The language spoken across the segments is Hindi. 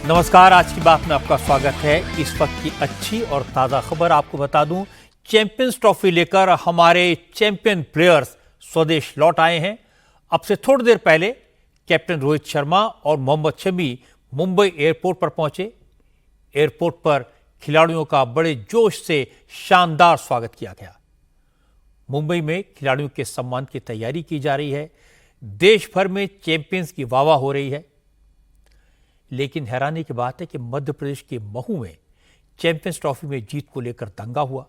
नमस्कार, आज की बात में आपका स्वागत है। इस वक्त की अच्छी और ताज़ा खबर आपको बता दूं, चैंपियंस ट्रॉफी लेकर हमारे चैंपियन प्लेयर्स स्वदेश लौट आए हैं। अब से थोड़ी देर पहले कैप्टन रोहित शर्मा और मोहम्मद शमी मुंबई एयरपोर्ट पर पहुंचे। एयरपोर्ट पर खिलाड़ियों का बड़े जोश से शानदार स्वागत किया गया। मुंबई में खिलाड़ियों के सम्मान की तैयारी की जा रही है। देश भर में चैंपियंस की वाहवाही हो रही है। लेकिन हैरानी की बात है कि मध्य प्रदेश के महू में चैंपियंस ट्रॉफी में जीत को लेकर दंगा हुआ।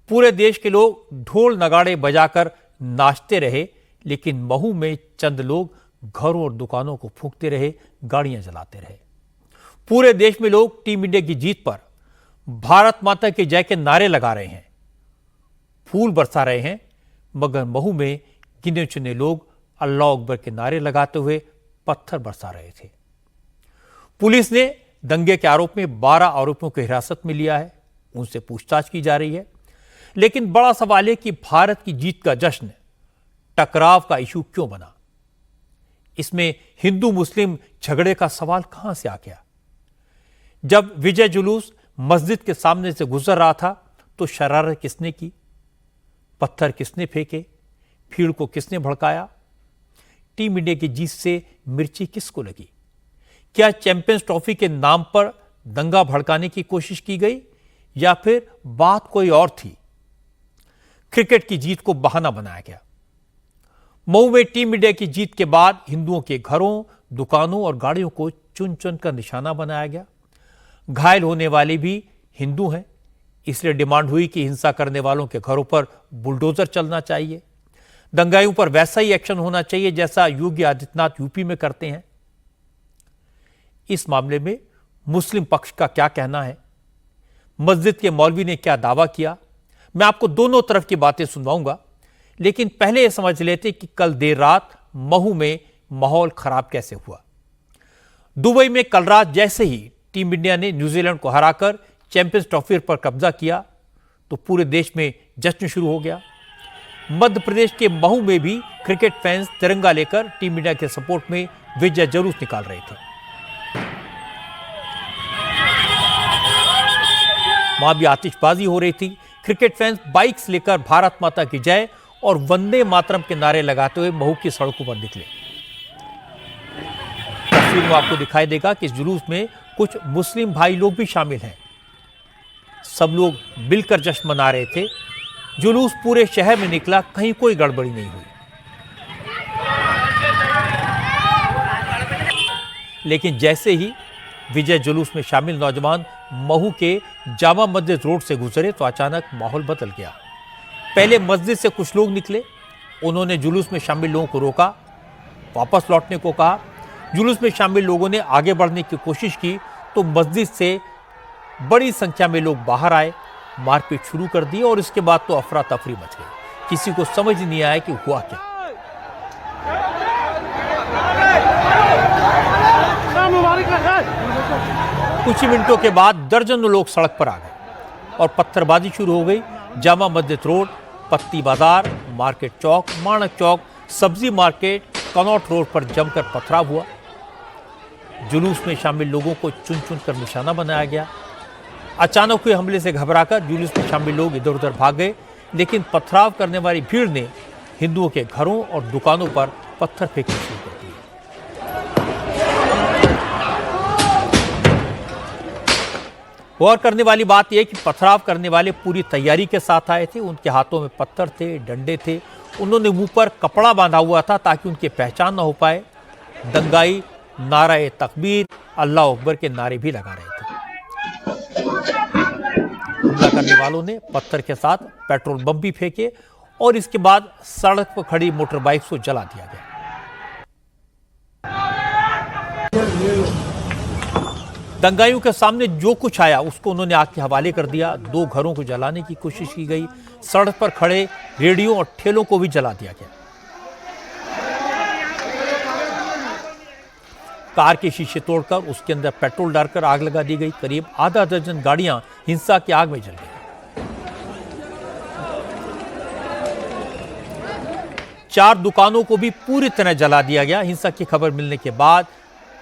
पूरे देश के लोग ढोल नगाड़े बजाकर नाचते रहे, लेकिन महू में चंद लोग घरों और दुकानों को फूंकते रहे, गाड़ियां जलाते रहे। पूरे देश में लोग टीम इंडिया की जीत पर भारत माता की जय के नारे लगा रहे हैं, फूल बरसा रहे हैं, मगर महू में गिने चुने लोग अल्लाह अकबर के नारे लगाते हुए पत्थर बरसा रहे थे। पुलिस ने दंगे के आरोप में 12 आरोपियों को हिरासत में लिया है, उनसे पूछताछ की जा रही है। लेकिन बड़ा सवाल है कि भारत की जीत का जश्न टकराव का इशू क्यों बना? इसमें हिंदू मुस्लिम झगड़े का सवाल कहां से आ गया? जब विजय जुलूस मस्जिद के सामने से गुजर रहा था तो शरारत किसने की? पत्थर किसने फेंके? भीड़ को किसने भड़काया? टीम इंडिया की जीत से मिर्ची किसको लगी? क्या चैंपियंस ट्रॉफी के नाम पर दंगा भड़काने की कोशिश की गई या फिर बात कोई और थी? क्रिकेट की जीत को बहाना बनाया गया। मऊ में टीम इंडिया की जीत के बाद हिंदुओं के घरों, दुकानों और गाड़ियों को चुन चुन कर निशाना बनाया गया। घायल होने वाले भी हिंदू हैं, इसलिए डिमांड हुई कि हिंसा करने वालों के घरों पर बुलडोजर चलना चाहिए। दंगाइयों पर वैसा ही एक्शन होना चाहिए जैसा योगी आदित्यनाथ यूपी में करते हैं। इस मामले में मुस्लिम पक्ष का क्या कहना है? मस्जिद के मौलवी ने क्या दावा किया? मैं आपको दोनों तरफ की बातें सुनवाऊंगा, लेकिन पहले यह समझ लेते कि कल देर रात महू में माहौल खराब कैसे हुआ। दुबई में कल रात जैसे ही टीम इंडिया ने न्यूजीलैंड को हराकर चैंपियंस ट्रॉफी पर कब्जा किया तो पूरे देश में जश्न शुरू हो गया। मध्य प्रदेश के महू में भी क्रिकेट फैंस तिरंगा लेकर टीम इंडिया के सपोर्ट में विजय जुलूस निकाल रहे थे। वहां भी आतिशबाजी हो रही थी। क्रिकेट फैंस बाइक्स लेकर भारत माता की जय और वंदे मातरम के नारे लगाते हुए महू की सड़कों पर निकले। तस्वीर में आपको दिखाई देगा कि इस जुलूस में कुछ मुस्लिम भाई लोग भी शामिल हैं। सब लोग मिलकर जश्न मना रहे थे। जुलूस पूरे शहर में निकला, कहीं कोई गड़बड़ी नहीं हुई। लेकिन जैसे ही विजय जुलूस में शामिल नौजवान महू के जामा मस्जिद रोड से गुजरे तो अचानक माहौल बदल गया। पहले मस्जिद से कुछ लोग निकले, उन्होंने जुलूस में शामिल लोगों को रोका, वापस लौटने को कहा। जुलूस में शामिल लोगों ने आगे बढ़ने की कोशिश की तो मस्जिद से बड़ी संख्या में लोग बाहर आए, मारपीट शुरू कर दी और इसके बाद तो अफरा तफरी मच गई। किसी को समझ ही नहीं आया कि हुआ क्या। कुछ ही मिनटों के बाद दर्जनों लोग सड़क पर आ गए और पत्थरबाजी शुरू हो गई। जामा मस्जिद रोड, पत्ती बाजार, मार्केट चौक, माणक चौक, सब्जी मार्केट, कनॉट रोड पर जमकर पथराव हुआ। जुलूस में शामिल लोगों को चुन चुन कर निशाना बनाया गया। अचानक हुए हमले से घबराकर जुलूस में शामिल लोग इधर उधर भाग गए, लेकिन पथराव करने वाली भीड़ ने हिंदुओं के घरों और दुकानों पर पत्थर फेंकने शुरू कर दिए। गौर करने वाली बात यह कि पथराव करने वाले पूरी तैयारी के साथ आए थे। उनके हाथों में पत्थर थे, डंडे थे। उन्होंने मुंह पर कपड़ा बांधा हुआ था ताकि उनकी पहचान न हो पाए। दंगाई नारे तकबीर, अल्लाह अकबर के नारे भी लगा रहे थे। हमला करने वालों ने पत्थर के साथ पेट्रोल बम भी फेंके और इसके बाद सड़क पर खड़ी मोटर बाइक को जला दिया गया। दंगाइयों के सामने जो कुछ आया उसको उन्होंने आग के हवाले कर दिया। 2 घरों को जलाने की कोशिश की गई। सड़क पर खड़े रेडियो और ठेलों को भी जला दिया गया। कार के शीशे तोड़कर उसके अंदर पेट्रोल डालकर आग लगा दी गई। करीब आधा दर्जन गाड़ियां हिंसा की आग में जल गई। 4 दुकानों को भी पूरी तरह जला दिया गया। हिंसा की खबर मिलने के बाद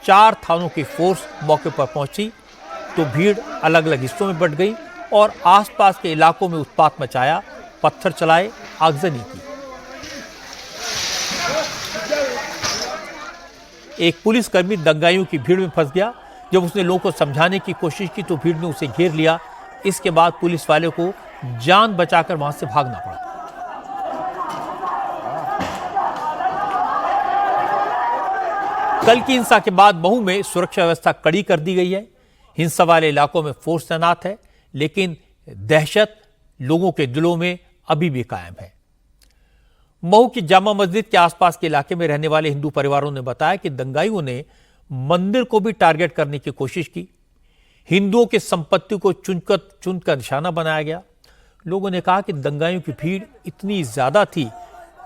4 थानों की फोर्स मौके पर पहुंची तो भीड़ अलग अलग हिस्सों में बंट गई और आसपास के इलाकों में उत्पात मचाया, पत्थर चलाए, आगजनी की। एक पुलिसकर्मी दंगाइयों की भीड़ में फंस गया। जब उसने लोगों को समझाने की कोशिश की तो भीड़ ने उसे घेर लिया। इसके बाद पुलिस वाले को जान बचाकर वहां से भागना पड़ा। कल की हिंसा के बाद महू में सुरक्षा व्यवस्था कड़ी कर दी गई है। हिंसा वाले इलाकों में फोर्स तैनात है, लेकिन दहशत लोगों के दिलों में अभी भी कायम है। महू की जामा मस्जिद के आसपास के इलाके में रहने वाले हिंदू परिवारों ने बताया कि दंगाइयों ने मंदिर को भी टारगेट करने की कोशिश की। हिंदुओं की संपत्ति को चुनकर निशाना बनाया गया। लोगों ने कहा कि दंगाइयों की भीड़ इतनी ज्यादा थी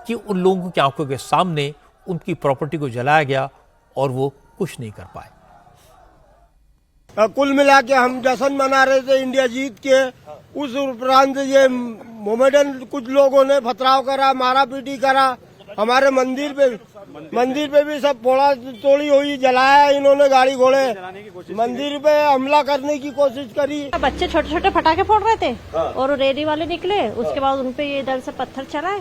कि उन लोगों की आंखों के सामने उनकी प्रॉपर्टी को जलाया गया और वो कुछ नहीं कर पाए। कुल मिला के हम जश्न मना रहे थे इंडिया जीत के। उस उपरांत ये मोमेडन कुछ लोगों ने पथराव करा, मारा पीटी करा। हमारे मंदिर पे भी सब फोड़ा तोड़ी हुई, जलाया इन्होंने, गाड़ी घोड़े मंदिर पे हमला करने की कोशिश करी। बच्चे छोटे छोटे पटाखे फोड़ रहे थे और रेडी वाले निकले, उसके बाद उनपे ये इधर से पत्थर चलाए।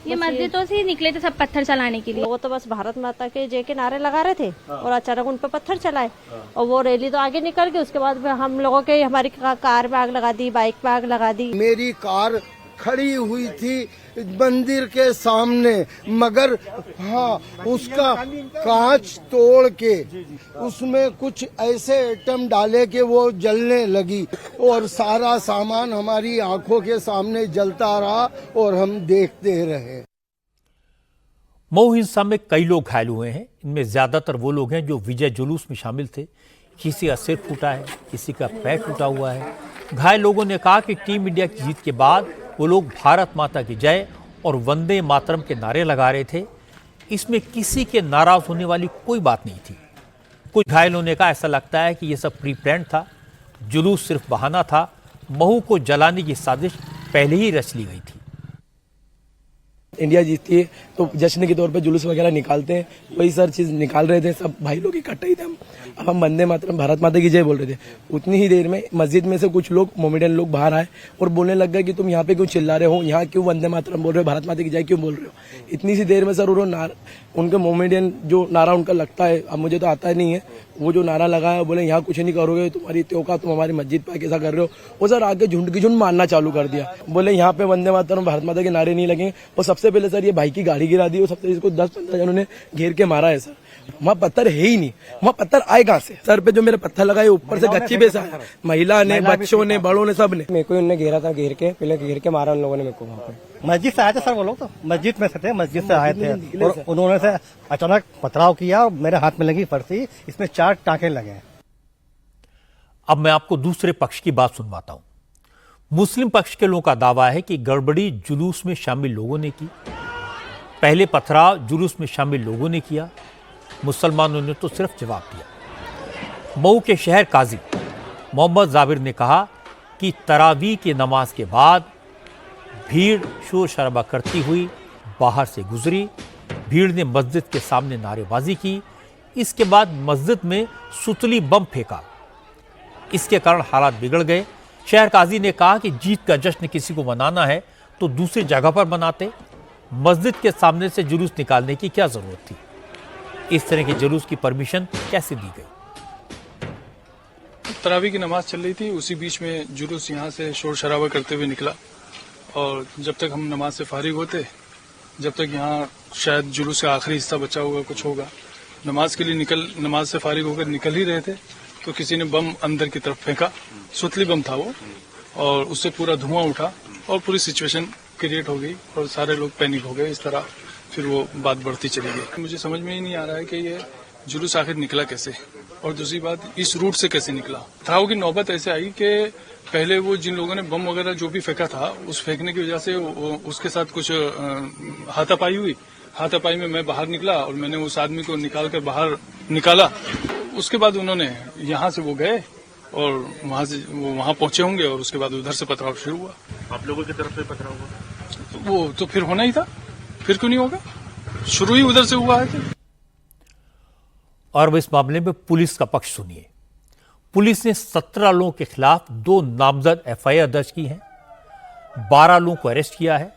ये मस्जिदों से ही निकले थे सब पत्थर चलाने के लिए। वो तो बस भारत माता के जय के नारे लगा रहे थे और अचानक उन पे पत्थर चलाए और वो रैली तो आगे निकल गई। उसके बाद हम लोगों के हमारी कार में आग लगा दी, बाइक में आग लगा दी। मेरी कार खड़ी हुई थी मंदिर के सामने, मगर हाँ उसका कांच तोड़ के उसमें कुछ ऐसे आइटम डाले कि वो जलने लगी और सारा सामान हमारी आंखों के सामने जलता रहा और हम देखते रहे। मऊ हिंसा में कई लोग घायल हुए हैं। इनमें ज्यादातर वो लोग हैं जो विजय जुलूस में शामिल थे। किसी का सिर फूटा है, किसी का पैर टूटा हुआ है। घायल लोगों ने कहा कि टीम इंडिया की जीत के बाद वो लोग भारत माता की जय और वंदे मातरम के नारे लगा रहे थे। इसमें किसी के नाराज होने वाली कोई बात नहीं थी। कुछ घायलों ने कहा ऐसा लगता है कि यह सब प्री प्लान्ड था, जुलूस सिर्फ बहाना था। महू को जलाने की साजिश पहले ही रच ली गई थी। इंडिया जीतती है तो जश्न के तौर पे जुलूस वगैरह निकालते हैं, वही सर चीज निकाल रहे थे। सब भाई लोग इकट्ठे ही थे। अब हम वंदे मातरम भारत माता की जय बोल रहे थे। उतनी ही देर में मस्जिद में से कुछ लोग मोमेडियन लोग बाहर आए और बोलने लग गए कि तुम यहाँ पे क्यों चिल्ला रहे हो, यहाँ क्यों वंदे मातरम बोल रहे हो, भारत माता की जय क्यों बोल रहे हो। इतनी सी देर में सर उन्होंने उनके मोमेडियन जो नारा उनका लगता है, अब मुझे तो आता नहीं है, वो जो नारा लगाया बोले यहाँ कुछ नहीं करोगे, तुम्हारी त्योका, तुम हमारी मस्जिद पे कैसा कर रहे हो। वो सर आगे झुंड की झुंड मारना चालू कर दिया। बोले यहाँ पे वंदे मातरम भारत माता के नारे नहीं लगेंगे। और सबसे पहले सर ये भाई की गाड़ी गिरा दी और सबसे इसको 10-15 जनों ने घेर के मारा है। सर वहाँ पत्थर है ही नहीं, वहाँ पत्थर आए कहाँ से। सर पे जो मेरे पत्थर लगाए ऊपर से गच्ची बेस आया, महिला ने, बच्चों ने, बड़ों ने, सब ने। मेरे को उन्होंने घेरा था, घेर के पहले घेर के मारा उन लोगों ने मेरे को। वहाँ पे मस्जिद से आए थे सर वो लोग, तो मस्जिद में से थे, मस्जिद से आए थे और उन्होंने से अचानक पथराव किया और मेरे हाथ में लगी फर्सी, इसमें 4 टाँके लगे हैं। अब मैं आपको दूसरे पक्ष की बात सुनवाता हूं। मुस्लिम पक्ष के लोगों का दावा है कि गड़बड़ी जुलूस में शामिल लोगों ने की। पहले पथराव जुलूस में शामिल लोगों ने किया, मुसलमानों ने तो सिर्फ जवाब दिया। मऊ के शहर काजी मोहम्मद जाबिर ने कहा कि तरावी की नमाज के बाद भीड़ शोर शराबा करती हुई बाहर से गुजरी। भीड़ ने मस्जिद के सामने नारेबाजी की। इसके बाद मस्जिद में सुतली बम फेंका। इसके कारण हालात बिगड़ गए। शहर काजी ने कहा कि जीत का जश्न किसी को मनाना है तो दूसरी जगह पर मनाते, मस्जिद के सामने से जुलूस निकालने की क्या जरूरत थी। इस तरह के जुलूस की परमिशन कैसे दी गई। तरावी की नमाज चल रही थी, उसी बीच में जुलूस यहाँ से शोर शराबा करते हुए निकला और जब तक हम नमाज से फारिग होते, जब तक यहाँ शायद जुलूस का आखिरी हिस्सा बचा होगा, कुछ होगा, नमाज के लिए नमाज से फारिग होकर निकल ही रहे थे तो किसी ने बम अंदर की तरफ फेंका। सुतली बम था वो और उससे पूरा धुआं उठा और पूरी सिचुएशन क्रिएट हो गई और सारे लोग पैनिक हो गए। इस तरह फिर वो बात बढ़ती चली गई। मुझे समझ में ही नहीं आ रहा है कि ये जुलूस आखिर निकला कैसे और दूसरी बात इस रूट से कैसे निकला। पथराव की नौबत ऐसे आई कि पहले वो जिन लोगों ने बम वगैरह जो भी फेंका था, उस फेंकने की वजह से उसके साथ कुछ हाथापाई हुई। हाथापाई में मैं बाहर निकला और मैंने उस आदमी को निकाल कर बाहर निकाला। उसके बाद उन्होंने यहाँ से वो गए और वहाँ से वो वहाँ पहुंचे होंगे और उसके बाद उधर से पथराव शुरू हुआ। आप लोगों की तरफ से पथराव हुआ? वो तो फिर होना ही था, फिर क्यों नहीं होगा, शुरू ही उधर से हुआ है। और अब इस मामले में पुलिस का पक्ष सुनिए। पुलिस ने 17 लोगों के खिलाफ 2 नामजद एफआईआर दर्ज की है, 12 लोगों को अरेस्ट किया है।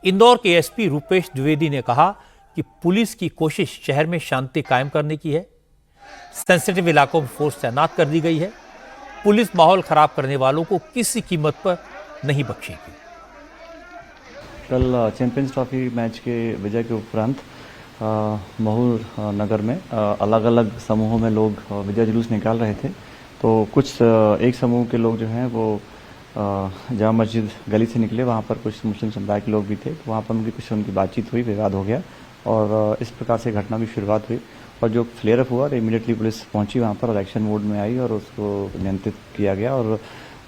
इंदौर के एसपी रूपेश द्विवेदी ने कहा कि पुलिस की कोशिश शहर में शांति कायम करने की है। सेंसिटिव इलाकों में फोर्स तैनात कर दी गई है। पुलिस माहौल खराब करने वालों को किसी कीमत पर नहीं बख्शेगी। कल चैंपियंस ट्रॉफी मैच के विजय के उपरांत महू नगर में अलग अलग समूहों में लोग विजय जुलूस निकाल रहे थे। तो कुछ एक समूह के लोग जो हैं वो जामा मस्जिद गली से निकले, वहाँ पर कुछ मुस्लिम समुदाय के लोग भी थे। वहाँ पर उनकी बातचीत हुई, विवाद हो गया और इस प्रकार से घटना की शुरुआत हुई। और जो फ्लेयर अप हुआ, इमीडिएटली पुलिस पहुंची वहाँ पर और एक्शन मोड में आई और उसको नियंत्रित किया गया और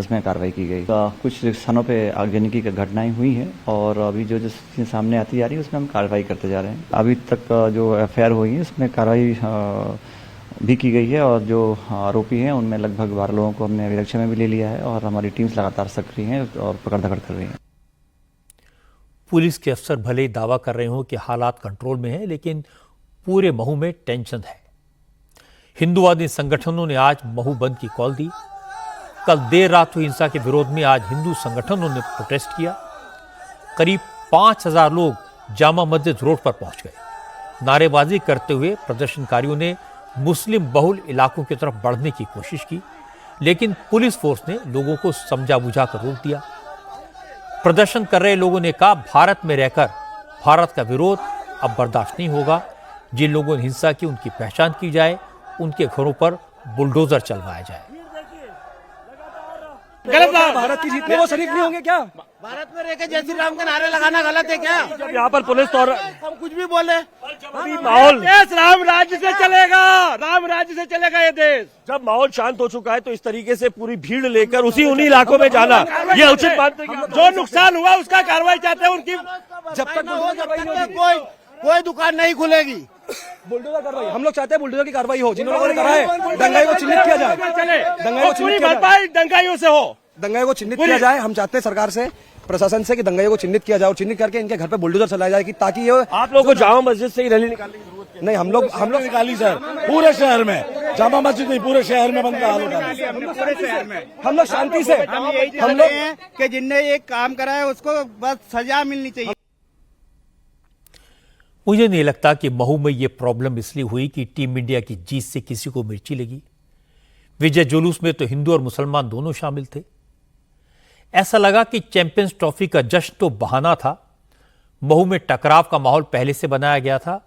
उसमें कार्रवाई की गई। कुछ स्थानों पे आगजनी की घटनाएं हुई हैं और अभी जो चीज़ें सामने आती जा रही है उसमें हम कार्रवाई करते जा रहे हैं। अभी तक जो एफआईआर हुई है उसमें कार्रवाई भी की गई है और जो आरोपी हैं उनमें लगभग 12 लोगों को हमने अभिरक्षा में भी ले लिया है और हमारी टीम्स लगातार सक्रिय हैं और पकड़ धकड़ कर रही हैं। पुलिस के अफसर भले ही दावा कर रहे हो कि हालात कंट्रोल में है, लेकिन पूरे महू में टेंशन है। हिंदूवादी संगठनों ने आज महू बंद की कॉल दी। कल देर रात हुई हिंसा के विरोध में आज हिंदू संगठनों ने प्रोटेस्ट किया। करीब 5000 लोग जामा मस्जिद रोड पर पहुंच गए। नारेबाजी करते हुए प्रदर्शनकारियों ने मुस्लिम बहुल इलाकों की तरफ बढ़ने की कोशिश की, लेकिन पुलिस फोर्स ने लोगों को समझा बुझा कर रोक दिया। प्रदर्शन कर रहे लोगों ने कहा, भारत में रहकर भारत का विरोध अब बर्दाश्त नहीं होगा। जिन लोगों ने हिंसा की उनकी पहचान की जाए, उनके घरों पर बुलडोजर चलवाया जाए। गलत बात, भारत की जीत में वो शरीक नहीं होंगे क्या? भारत में रहकर जय श्री राम के नारे लगाना गलत है क्या? जब यहाँ पर पुलिस और हम कुछ भी बोले, माहौल देश राम राज्य से चलेगा, राम राज्य से चलेगा ये देश। जब माहौल शांत हो चुका है तो इस तरीके से पूरी भीड़ लेकर उन्हीं इलाकों में जाना ये उचित मानते हैं। जो नुकसान हुआ उसका कार्रवाई चाहते हैं उनकी। जब तक कोई दुकान नहीं खुलेगी। बुलडोजर कार्रवाई हम लोग चाहते हैं, बुलडोजर की कार्रवाई हो। जिन लोगों ने करा है दंगाई को चिन्हित किया जाए, दंगाई को चिन्हित किया जाए, दंगाइयों से हो, दंगाई को चिन्हित किया जाए। हम चाहते हैं सरकार से, प्रशासन से कि दंगाइयों को चिन्हित किया जाए और चिन्हित करके इनके घर पे बुलडोजर चलाया जाए कि ताकि ये आप लोगों को जामा मस्जिद से ही रैली निकालने की जरूरत है। नहीं, हम लोग निकाली सर, पूरे शहर में जामा मस्जिद नहीं, पूरे शहर में बंद का हाल होता है। हम लोग शांति से, हम लोग कि जिनने ये काम करा है उसको बस सजा मिलनी चाहिए। मुझे नहीं लगता कि महू में यह प्रॉब्लम इसलिए हुई कि टीम इंडिया की जीत से किसी को मिर्ची लगी। विजय जुलूस में तो हिंदू और मुसलमान दोनों शामिल थे। ऐसा लगा कि चैंपियंस ट्रॉफी का जश्न तो बहाना था। महू में टकराव का माहौल पहले से बनाया गया था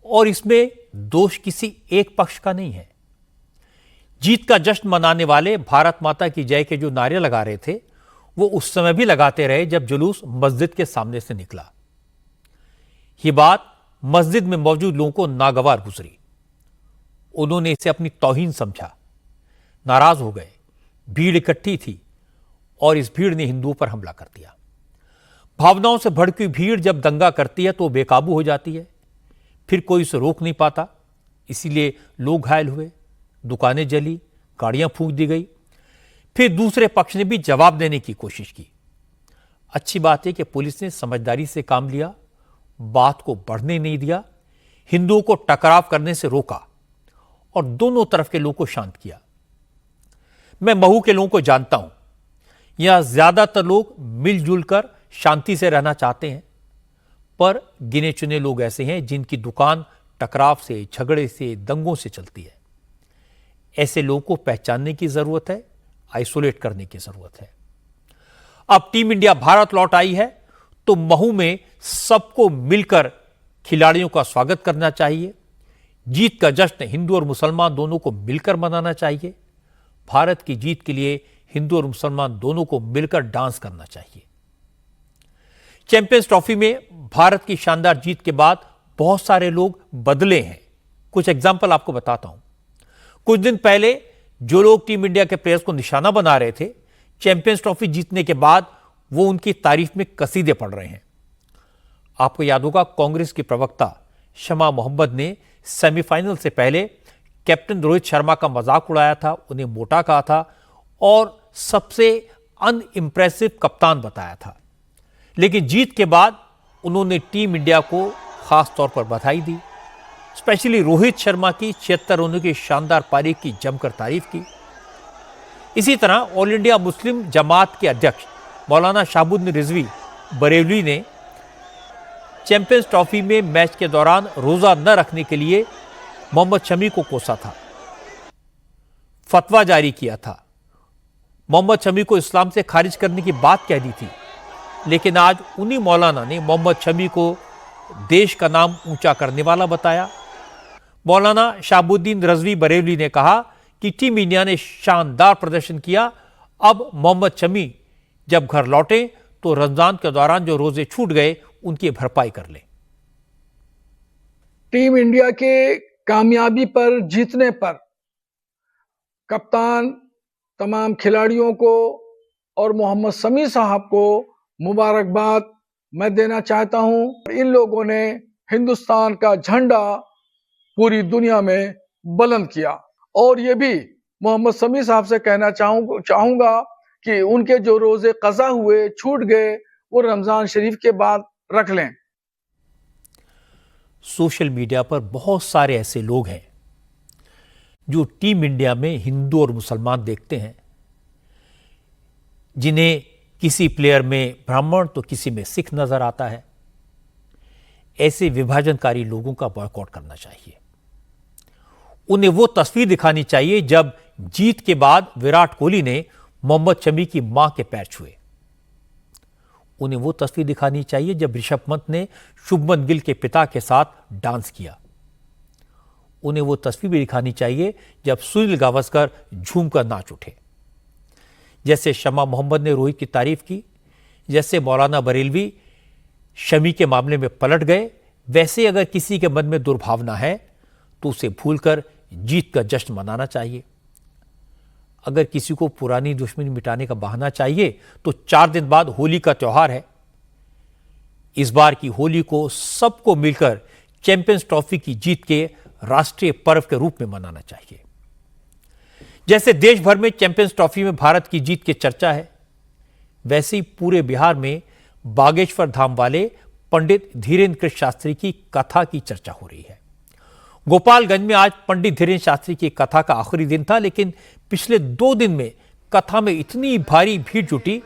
और इसमें दोष किसी एक पक्ष का नहीं है। जीत का जश्न मनाने वाले भारत माता की जय के जो नारे लगा रहे थे वो उस समय भी लगाते रहे जब जुलूस मस्जिद के सामने से निकला। ये बात मस्जिद में मौजूद लोगों को नागवार गुजरी। उन्होंने इसे अपनी तौहीन समझा, नाराज हो गए। भीड़ इकट्ठी थी और इस भीड़ ने हिंदुओं पर हमला कर दिया। भावनाओं से भड़की भीड़ जब दंगा करती है तो बेकाबू हो जाती है, फिर कोई उसे रोक नहीं पाता। इसीलिए लोग घायल हुए, दुकानें जली, गाड़ियां फूंक दी गई। फिर दूसरे पक्ष ने भी जवाब देने की कोशिश की। अच्छी बात है कि पुलिस ने समझदारी से काम लिया, बात को बढ़ने नहीं दिया, हिंदुओं को टकराव करने से रोका और दोनों तरफ के लोगों को शांत किया। मैं महू के लोगों को जानता हूं, यहां ज्यादातर लोग मिलजुल कर शांति से रहना चाहते हैं, पर गिने चुने लोग ऐसे हैं जिनकी दुकान टकराव से, झगड़े से, दंगों से चलती है। ऐसे लोगों को पहचानने की जरूरत है, आइसोलेट करने की जरूरत है। अब टीम इंडिया भारत लौट आई है तो महू में सबको मिलकर खिलाड़ियों का स्वागत करना चाहिए। जीत का जश्न हिंदू और मुसलमान दोनों को मिलकर मनाना चाहिए। भारत की जीत के लिए हिंदू और मुसलमान दोनों को मिलकर डांस करना चाहिए। चैंपियंस ट्रॉफी में भारत की शानदार जीत के बाद बहुत सारे लोग बदले हैं। कुछ एग्जाम्पल आपको बताता हूं। कुछ दिन पहले जो लोग टीम इंडिया के प्लेयर्स को निशाना बना रहे थे, चैंपियंस ट्रॉफी जीतने के बाद वो उनकी तारीफ में कसीदे पढ़ रहे हैं। आपको याद होगा, कांग्रेस की प्रवक्ता शमा मोहम्मद ने सेमीफाइनल से पहले कैप्टन रोहित शर्मा का मजाक उड़ाया था, उन्हें मोटा कहा था और सबसे अनइम्प्रेसिव कप्तान बताया था। लेकिन जीत के बाद उन्होंने टीम इंडिया को खास तौर पर बधाई दी। स्पेशली रोहित शर्मा की 76 रनों की शानदार पारी की जमकर तारीफ की। इसी तरह ऑल इंडिया मुस्लिम जमात के अध्यक्ष मौलाना शहाबुद्दीन रिजवी बरेलवी ने चैंपियंस ट्रॉफी में मैच के दौरान रोजा न रखने के लिए मोहम्मद शमी को कोसा था, फतवा जारी किया था, मोहम्मद शमी को इस्लाम से खारिज करने की बात कह दी थी। लेकिन आज उन्हीं मौलाना ने मोहम्मद शमी को देश का नाम ऊंचा करने वाला बताया। मौलाना शहाबुद्दीन रिजवी बरेलवी ने कहा कि टीम इंडिया ने शानदार प्रदर्शन किया, अब मोहम्मद शमी जब घर लौटे तो रमजान के दौरान जो रोजे छूट गए उनकी भरपाई कर लें। टीम इंडिया के कामयाबी पर, जीतने पर कप्तान, तमाम खिलाड़ियों को और मोहम्मद शमी साहब को मुबारकबाद मैं देना चाहता हूं। इन लोगों ने हिंदुस्तान का झंडा पूरी दुनिया में बुलंद किया। और ये भी मोहम्मद शमी साहब से कहना चाहूंगा कि उनके जो रोजे कज़ा हुए, छूट गए, वो रमजान शरीफ के बाद रख लें। सोशल मीडिया पर बहुत सारे ऐसे लोग हैं जो टीम इंडिया में हिंदू और मुसलमान देखते हैं, जिन्हें किसी प्लेयर में ब्राह्मण तो किसी में सिख नजर आता है। ऐसे विभाजनकारी लोगों का बॉयकॉट करना चाहिए। उन्हें वो तस्वीर दिखानी चाहिए जब जीत के बाद विराट कोहली ने मोहम्मद शमी की मां के पैर छुए। उन्हें वो तस्वीर दिखानी चाहिए जब ऋषभ पंत ने शुभमन गिल के पिता के साथ डांस किया। उन्हें वो तस्वीर भी दिखानी चाहिए जब सुनील गावस्कर झूमकर नाच उठे। जैसे शमा मोहम्मद ने रोहित की तारीफ की, जैसे मौलाना बरेलवी शमी के मामले में पलट गए, वैसे अगर किसी के मन में दुर्भावना है तो उसे भूलकर जीत का जश्न मनाना चाहिए। अगर किसी को पुरानी दुश्मनी मिटाने का बहाना चाहिए तो 4 दिन बाद होली का त्योहार है। इस बार की होली को सबको मिलकर चैंपियंस ट्रॉफी की जीत के राष्ट्रीय पर्व के रूप में मनाना चाहिए। जैसे देश भर में चैंपियंस ट्रॉफी में भारत की जीत की चर्चा है, वैसे ही पूरे बिहार में बागेश्वर धाम वाले पंडित धीरेन्द्र कृष्ण शास्त्री की कथा की चर्चा हो रही है। गोपालगंज में आज पंडित धीरेन्द्र शास्त्री की कथा का आखिरी दिन था, लेकिन पिछले 2 दिन में कथा में इतनी भारी भीड़ जुटी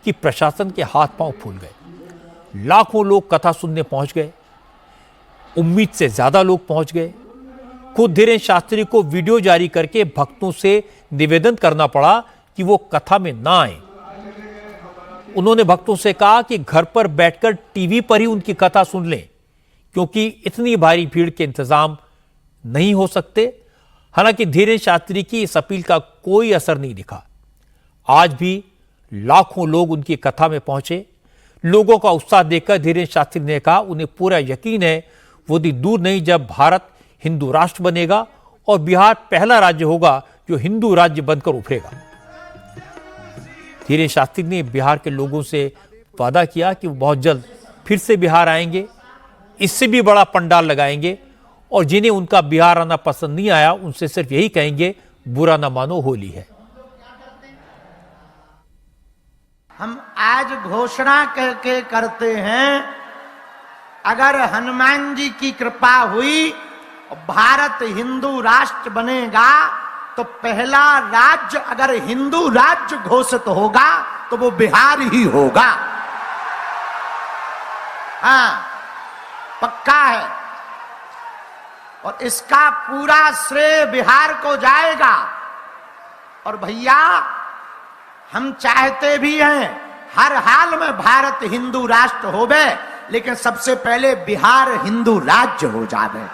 कि प्रशासन के हाथ पांव फूल गए। लाखों लोग कथा सुनने पहुंच गए, उम्मीद से ज्यादा लोग पहुंच गए। खुद धीरेन्द्र शास्त्री को वीडियो जारी करके भक्तों से निवेदन करना पड़ा कि वो कथा में ना आए। उन्होंने भक्तों से कहा कि घर पर बैठकर टीवी पर ही उनकी कथा सुन लें, क्योंकि इतनी भारी भीड़ के इंतजाम नहीं हो सकते। हालांकि धीरेन्द्र शास्त्री की इस अपील का कोई असर नहीं दिखा। आज भी लाखों लोग उनकी कथा में पहुंचे। लोगों का उत्साह देखकर धीरेन्द्र शास्त्री ने कहा उन्हें पूरा यकीन है वो दिन दूर नहीं जब भारत हिंदू राष्ट्र बनेगा और बिहार पहला राज्य होगा जो हिंदू राज्य बनकर उभरेगा। धीरेन्द्र शास्त्री ने बिहार के लोगों से वादा किया कि वो बहुत जल्द फिर से बिहार आएंगे, इससे भी बड़ा पंडाल लगाएंगे और जिन्हें उनका बिहार आना पसंद नहीं आया उनसे सिर्फ यही कहेंगे बुरा ना मानो, होली है। हम आज घोषणा करके करते हैं, अगर हनुमान जी की कृपा हुई भारत हिंदू राष्ट्र बनेगा तो पहला राज्य अगर हिंदू राज्य घोषित होगा तो वो बिहार ही होगा। हाँ, पक्का है। और इसका पूरा श्रेय बिहार को जाएगा। और भैया हम चाहते भी हैं हर हाल में भारत हिंदू राष्ट्र होवे, लेकिन सबसे पहले बिहार हिंदू राज्य हो जावे।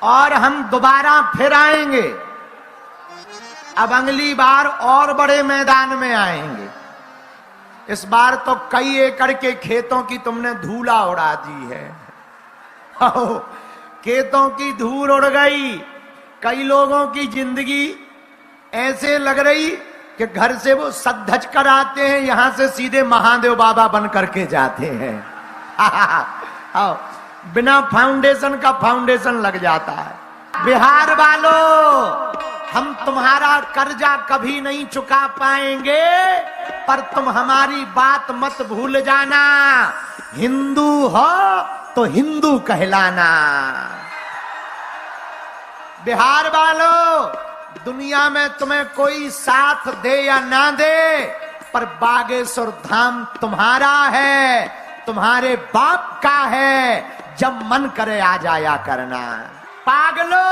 और हम दोबारा फिर आएंगे, अब अगली बार और बड़े मैदान में आएंगे। इस बार तो कई एकड़ के खेतों की तुमने धूला उड़ा दी है। खेतों की धूल उड़ गई। कई लोगों की जिंदगी ऐसे लग रही कि घर से वो सज कर आते हैं, यहां से सीधे महादेव बाबा बन करके जाते हैं। आओ, बिना फाउंडेशन का फाउंडेशन लग जाता है। बिहार वालों, हम तुम्हारा कर्जा कभी नहीं चुका पाएंगे, पर तुम हमारी बात मत भूल जाना। हिंदू हो तो हिंदू कहलाना। बिहार वालों, दुनिया में तुम्हें कोई साथ दे या ना दे, पर बागेश्वर धाम तुम्हारा है, तुम्हारे बाप का है। जब मन करे आ जाया करना। पागलो,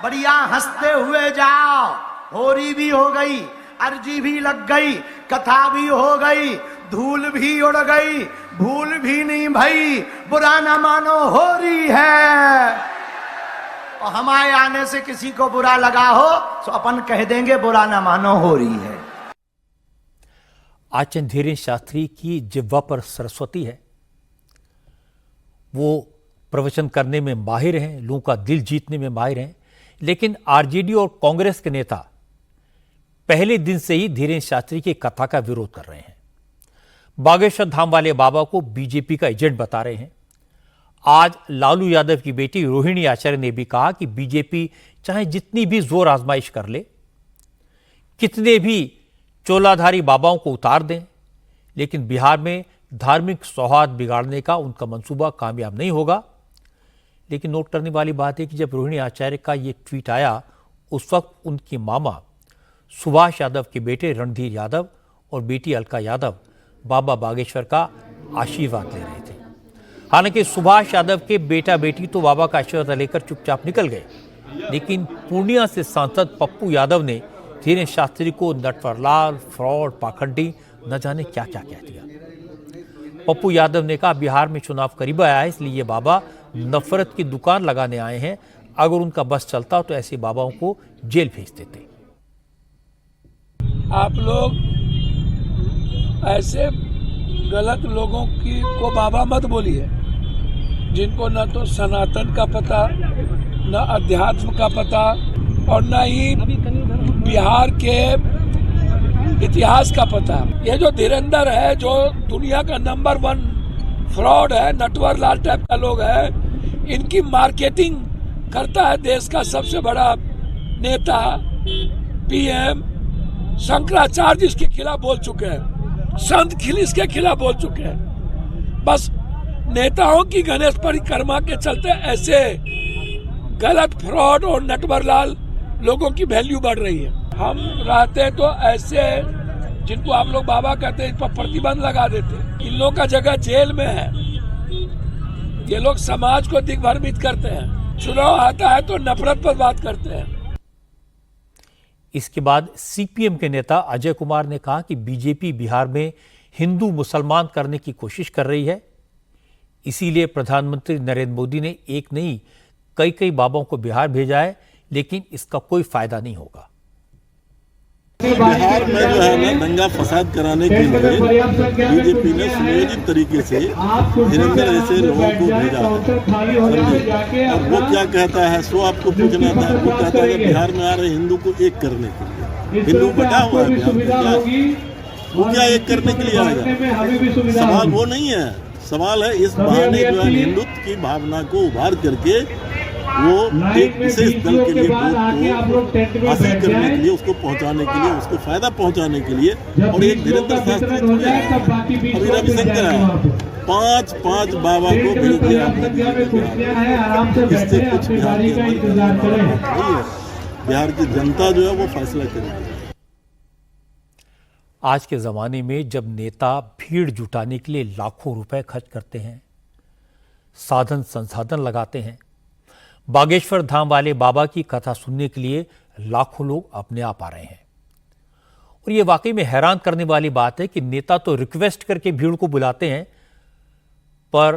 बढ़िया हंसते हुए जाओ। होरी भी हो गई, अर्जी भी लग गई, कथा भी हो गई, धूल भी उड़ गई, भूल भी नहीं भई, बुरा ना मानो होरी है। और हमारे आने से किसी को बुरा लगा हो तो अपन कह देंगे बुरा ना मानो होरी है। आचार्य धीरेन्द्र शास्त्री की जिह्वा पर सरस्वती है। वो प्रवचन करने में माहिर हैं, लोगों का दिल जीतने में माहिर हैं, लेकिन आरजेडी और कांग्रेस के नेता पहले दिन से ही धीरेन्द्र शास्त्री की कथा का विरोध कर रहे हैं। बागेश्वर धाम वाले बाबा को बीजेपी का एजेंट बता रहे हैं। आज लालू यादव की बेटी रोहिणी आचार्य ने भी कहा कि बीजेपी चाहे जितनी भी जोर आजमाइश कर ले, कितने भी चोलाधारी बाबाओं को उतार दें, लेकिन बिहार में धार्मिक सौहार्द बिगाड़ने का उनका मंसूबा कामयाब नहीं होगा। लेकिन नोट करने वाली बात है कि जब रोहिणी आचार्य का ये ट्वीट आया, उस वक्त उनके मामा सुभाष यादव के बेटे रणधीर यादव और बेटी अलका यादव बाबा बागेश्वर का आशीर्वाद ले रहे थे। हालांकि सुभाष यादव के बेटा बेटी तो बाबा का आशीर्वाद लेकर चुपचाप निकल गए, लेकिन पूर्णिया से सांसद पप्पू यादव ने धीरेन्द्र शास्त्री को नटवरलाल, फ्रॉड, पाखंडी, न जाने क्या क्या कह दिया। पप्पू यादव ने कहा, बिहार में चुनाव करीब आया है, इसलिए ये बाबा नफरत की दुकान लगाने आए हैं। अगर उनका बस चलता तो ऐसे बाबाओं को जेल भेज देते। आप लोग ऐसे गलत लोगों को बाबा मत बोलिए, जिनको न तो सनातन का पता, न अध्यात्म का पता और न ही बिहार के इतिहास का पता। ये जो धीरेन्द्र है, जो दुनिया का नंबर 1 फ्रॉड है, नटवरलाल टाइप का लोग है, इनकी मार्केटिंग करता है देश का सबसे बड़ा नेता पीएम शंकराचार्य इसके खिलाफ बोल चुके हैं, संत खिल इसके खिलाफ बोल चुके हैं। बस नेताओं की गणेश परिक्रमा के चलते ऐसे गलत फ्रॉड और नटवरलाल लोगों की वैल्यू बढ़ रही है। हम रहते तो ऐसे जिनको आप लोग बाबा कहते हैं, इन पर प्रतिबंध लगा देते। इन लोगों का जगह जेल में है। ये लोग समाज को दिग्भ्रमित करते हैं। चुनाव आता है तो नफरत पर बात करते हैं। इसके बाद सीपीएम के नेता अजय कुमार ने कहा कि बीजेपी बिहार में हिंदू मुसलमान करने की कोशिश कर रही है, इसीलिए प्रधानमंत्री नरेंद्र मोदी ने एक नहीं कई बाबाओं को बिहार भेजा है, लेकिन इसका कोई फायदा नहीं होगा। बिहार में जो है ना दंगा फसाद कराने के लिए बीजेपी ने सुनियोजित तरीके से धीरेन्द्र ऐसे लोगों को भेजा है। और वो क्या कहता है, सो आपको पूछना था, वो कहता है बिहार में आ रहे हिंदू को एक करने के लिए। हिंदू बटा हुआ है बिहार में, वो क्या एक करने के लिए आएगा? सवाल वो नहीं है, सवाल है इस बहाने जो है हिंदुत्व की भावना को उभार करके वो एक विशेष दल के लिए वोट को हासिल करने के लिए, उसको पहुंचाने के लिए, उसको फायदा पहुंचाने के लिए। और एक धीरेन्द्र शास्त्री अभी रविशंकर है, 5 बाबा को भेज दिया इससे कुछ बिहार के नहीं है। बिहार की जनता जो है वो फैसला करेगी। आज के जमाने में जब नेता भीड़ जुटाने के लिए लाखों रुपए खर्च करते हैं, साधन संसाधन लगाते हैं, बागेश्वर धाम वाले बाबा की कथा सुनने के लिए लाखों लोग अपने आप आ रहे हैं। और यह वाकई में हैरान करने वाली बात है कि नेता तो रिक्वेस्ट करके भीड़ को बुलाते हैं, पर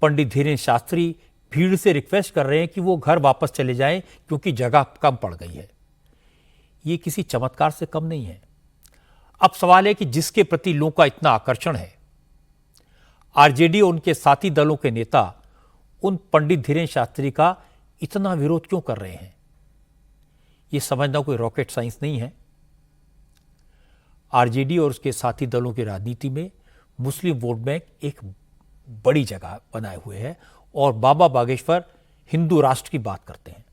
पंडित धीरेन्द्र शास्त्री भीड़ से रिक्वेस्ट कर रहे हैं कि वो घर वापस चले जाएं क्योंकि जगह कम पड़ गई है। ये किसी चमत्कार से कम नहीं है। अब सवाल है कि जिसके प्रति लोगों का इतना आकर्षण है, आरजेडी और उनके साथी दलों के नेता उन पंडित धीरेन्द्र शास्त्री का इतना विरोध क्यों कर रहे हैं? यह समझना कोई रॉकेट साइंस नहीं है। आरजेडी और उसके साथी दलों की राजनीति में मुस्लिम वोट बैंक एक बड़ी जगह बनाए हुए है और बाबा बागेश्वर हिंदू राष्ट्र की बात करते हैं।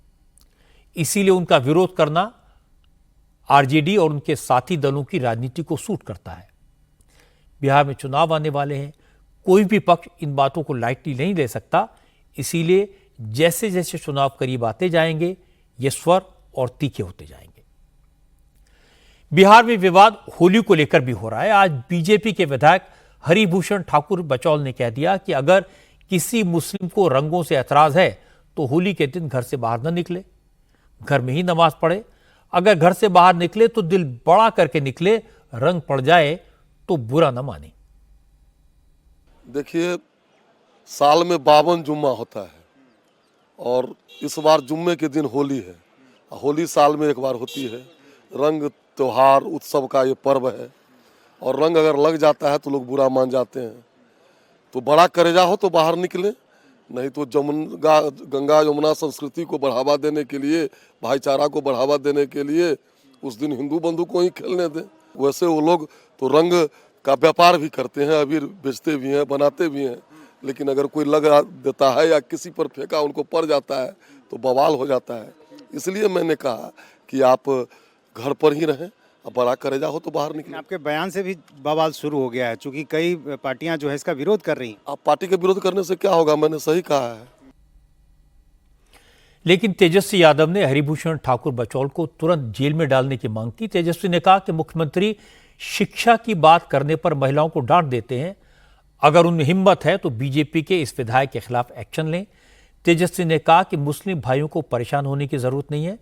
इसीलिए उनका विरोध करना आरजेडी और उनके साथी दलों की राजनीति को सूट करता है। बिहार में चुनाव आने वाले हैं, कोई भी पक्ष इन बातों को लाइटली नहीं ले सकता। इसीलिए जैसे जैसे चुनाव करीब आते जाएंगे ये स्वर और तीखे होते जाएंगे। बिहार में विवाद होली को लेकर भी हो रहा है। आज बीजेपी के विधायक हरिभूषण ठाकुर बचौल ने कह दिया कि अगर किसी मुस्लिम को रंगों से ऐतराज है तो होली के दिन घर से बाहर न निकले, घर में ही नमाज पढ़े। अगर घर से बाहर निकले तो दिल बड़ा करके निकले, रंग पड़ जाए तो बुरा न माने। देखिए, साल में 52 जुम्मा होता है और इस बार जुम्मे के दिन होली है। होली साल में एक बार होती है। रंग त्योहार उत्सव का ये पर्व है और रंग अगर लग जाता है तो लोग बुरा मान जाते हैं। तो बड़ा करेजा हो तो बाहर निकले, नहीं तो गंगा यमुना संस्कृति को बढ़ावा देने के लिए, भाईचारा को बढ़ावा देने के लिए उस दिन हिंदू बंधु को ही खेलने दें। वैसे वो लोग तो रंग का व्यापार भी करते हैं, अबीर बेचते भी हैं, बनाते भी हैं, लेकिन अगर कोई लग देता है या किसी पर फेंका उनको पड़ जाता है तो बवाल हो जाता है। इसलिए मैंने कहा कि आप घर पर ही रहें, अब बड़ा करेजा हो तो बाहर निकलें। आपके बयान से भी बवाल शुरू हो गया है, क्योंकि कई पार्टियां जो है इसका विरोध कर रही हैं। आप पार्टी के विरोध करने से क्या होगा, मैंने सही कहा है। लेकिन तेजस्वी यादव ने हरिभूषण ठाकुर बचौल को तुरंत जेल में डालने की मांग की। तेजस्वी ने कहा कि मुख्यमंत्री शिक्षा की बात करने पर महिलाओं को डांट देते हैं। अगर उनमें हिम्मत है तो बीजेपी के इस विधायक के खिलाफ एक्शन लें। तेजस्वी ने कहा कि मुस्लिम भाइयों को परेशान होने की जरूरत नहीं है।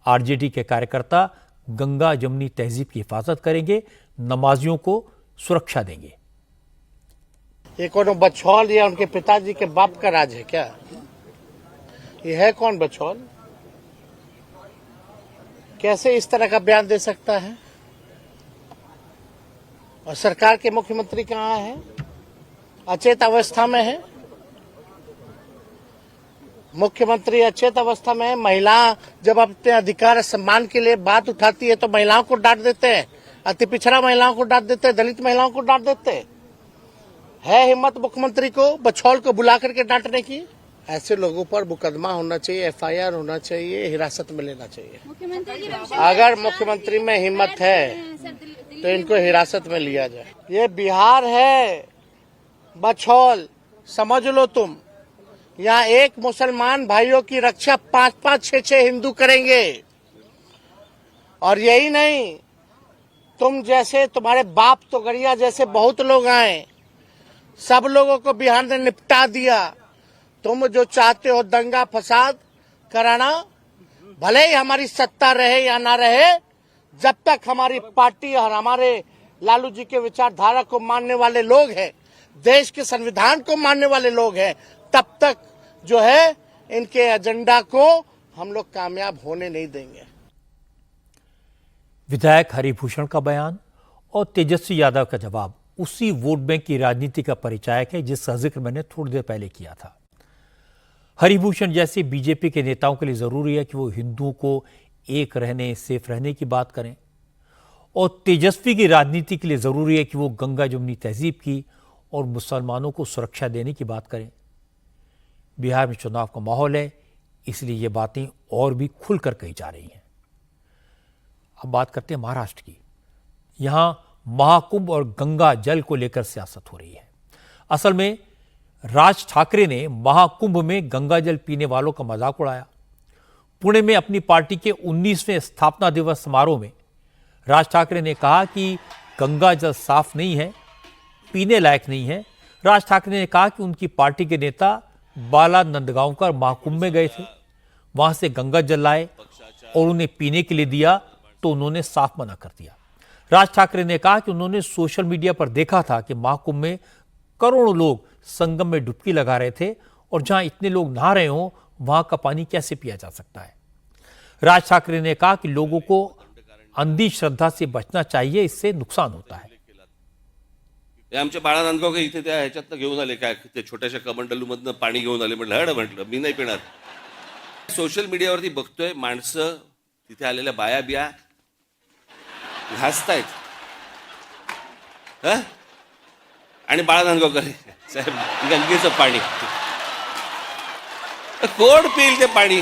आरजेडी के कार्यकर्ता गंगा जमुनी तहजीब की हिफाजत करेंगे, नमाजियों को सुरक्षा देंगे। ये कौन बछौल या उनके पिताजी के बाप का राज है क्या? ये है कौन बछौल? कैसे इस तरह का बयान दे सकता है? और सरकार के मुख्यमंत्री कहाँ है? अचेत अवस्था में है। मुख्यमंत्री अचेत अवस्था में है। महिला जब अपने अधिकार सम्मान के लिए बात उठाती है तो महिलाओं को डांट देते हैं, अति पिछड़ा महिलाओं को डांट देते हैं, दलित महिलाओं को डांट देते हैं। है हिम्मत मुख्यमंत्री को बछौल को बुला करके डांटने की? ऐसे लोगों पर मुकदमा होना चाहिए, FIR होना चाहिए, हिरासत में लेना चाहिए। अगर मुख्यमंत्री में हिम्मत है तो इनको हिरासत में लिया जाए। ये बिहार है, बछौल समझ लो तुम। यहाँ एक मुसलमान भाइयों की रक्षा 5-5, 6-6 हिंदू करेंगे। और यही नहीं, तुम जैसे, तुम्हारे बाप तो गरिया जैसे बहुत लोग आए, सब लोगों को बिहार ने निपटा दिया। तुम जो चाहते हो दंगा फसाद कराना, भले ही हमारी सत्ता रहे या ना रहे, जब तक हमारी पार्टी और हमारे लालू जी के विचारधारा को मानने वाले लोग हैं, देश के संविधान को मानने वाले लोग हैं, तब तक जो है इनके एजेंडा को हम लोग कामयाब होने नहीं देंगे। विधायक हरिभूषण का बयान और तेजस्वी यादव का जवाब उसी वोट बैंक की राजनीति का परिचायक है जिसका जिक्र मैंने थोड़ी देर पहले किया था। हरिभूषण जैसे बीजेपी के नेताओं के लिए जरूरी है कि वो हिंदुओं को एक रहने, सेफ रहने की बात करें, और तेजस्वी की राजनीति के लिए जरूरी है कि वो गंगा जमुनी तहजीब की और मुसलमानों को सुरक्षा देने की बात करें। बिहार में चुनाव का माहौल है, इसलिए ये बातें और भी खुलकर कही जा रही हैं। अब बात करते हैं महाराष्ट्र की। यहां महाकुंभ और गंगा जल को लेकर सियासत हो रही है। असल में राज ठाकरे ने महाकुंभ में गंगा जल पीने वालों का मजाक उड़ाया। पुणे में अपनी पार्टी के 19वें स्थापना दिवस समारोह में राज ठाकरे ने कहा कि गंगा जल साफ नहीं है, पीने लायक नहीं है। राज ठाकरे ने कहा कि उनकी पार्टी के नेता बाला नंदगांवकर महाकुंभ में गए थे, वहां से गंगा जल लाए और उन्हें पीने के लिए दिया तो उन्होंने साफ मना कर दिया। राज ठाकरे ने कहा कि उन्होंने सोशल मीडिया पर देखा था कि महाकुंभ में करोड़ों लोग संगम में डुबकी लगा रहे थे और जहां इतने लोग नहा रहे हों वहां का पानी कैसे पिया जा सकता है। राज ठाकरे ने कहा कि लोगों को अंधी श्रद्धा से बचना चाहिए, इससे नुकसान होता है। आमच्या बाळा नांदगावकर इथे त्या ह्याच्यातनं घेऊन आले, काय ते छोट्याशा कमंडलूमधनं पाणी घेऊन आले. म्हटलं मी नाही पिणार. सोशल मीडियावरती बघतोय माणसं तिथे आलेल्या बाया बिया घासतायत आणि बाळा नांदगावकर साहेब गंगेचं पाणी कोण पिईल ते पाणी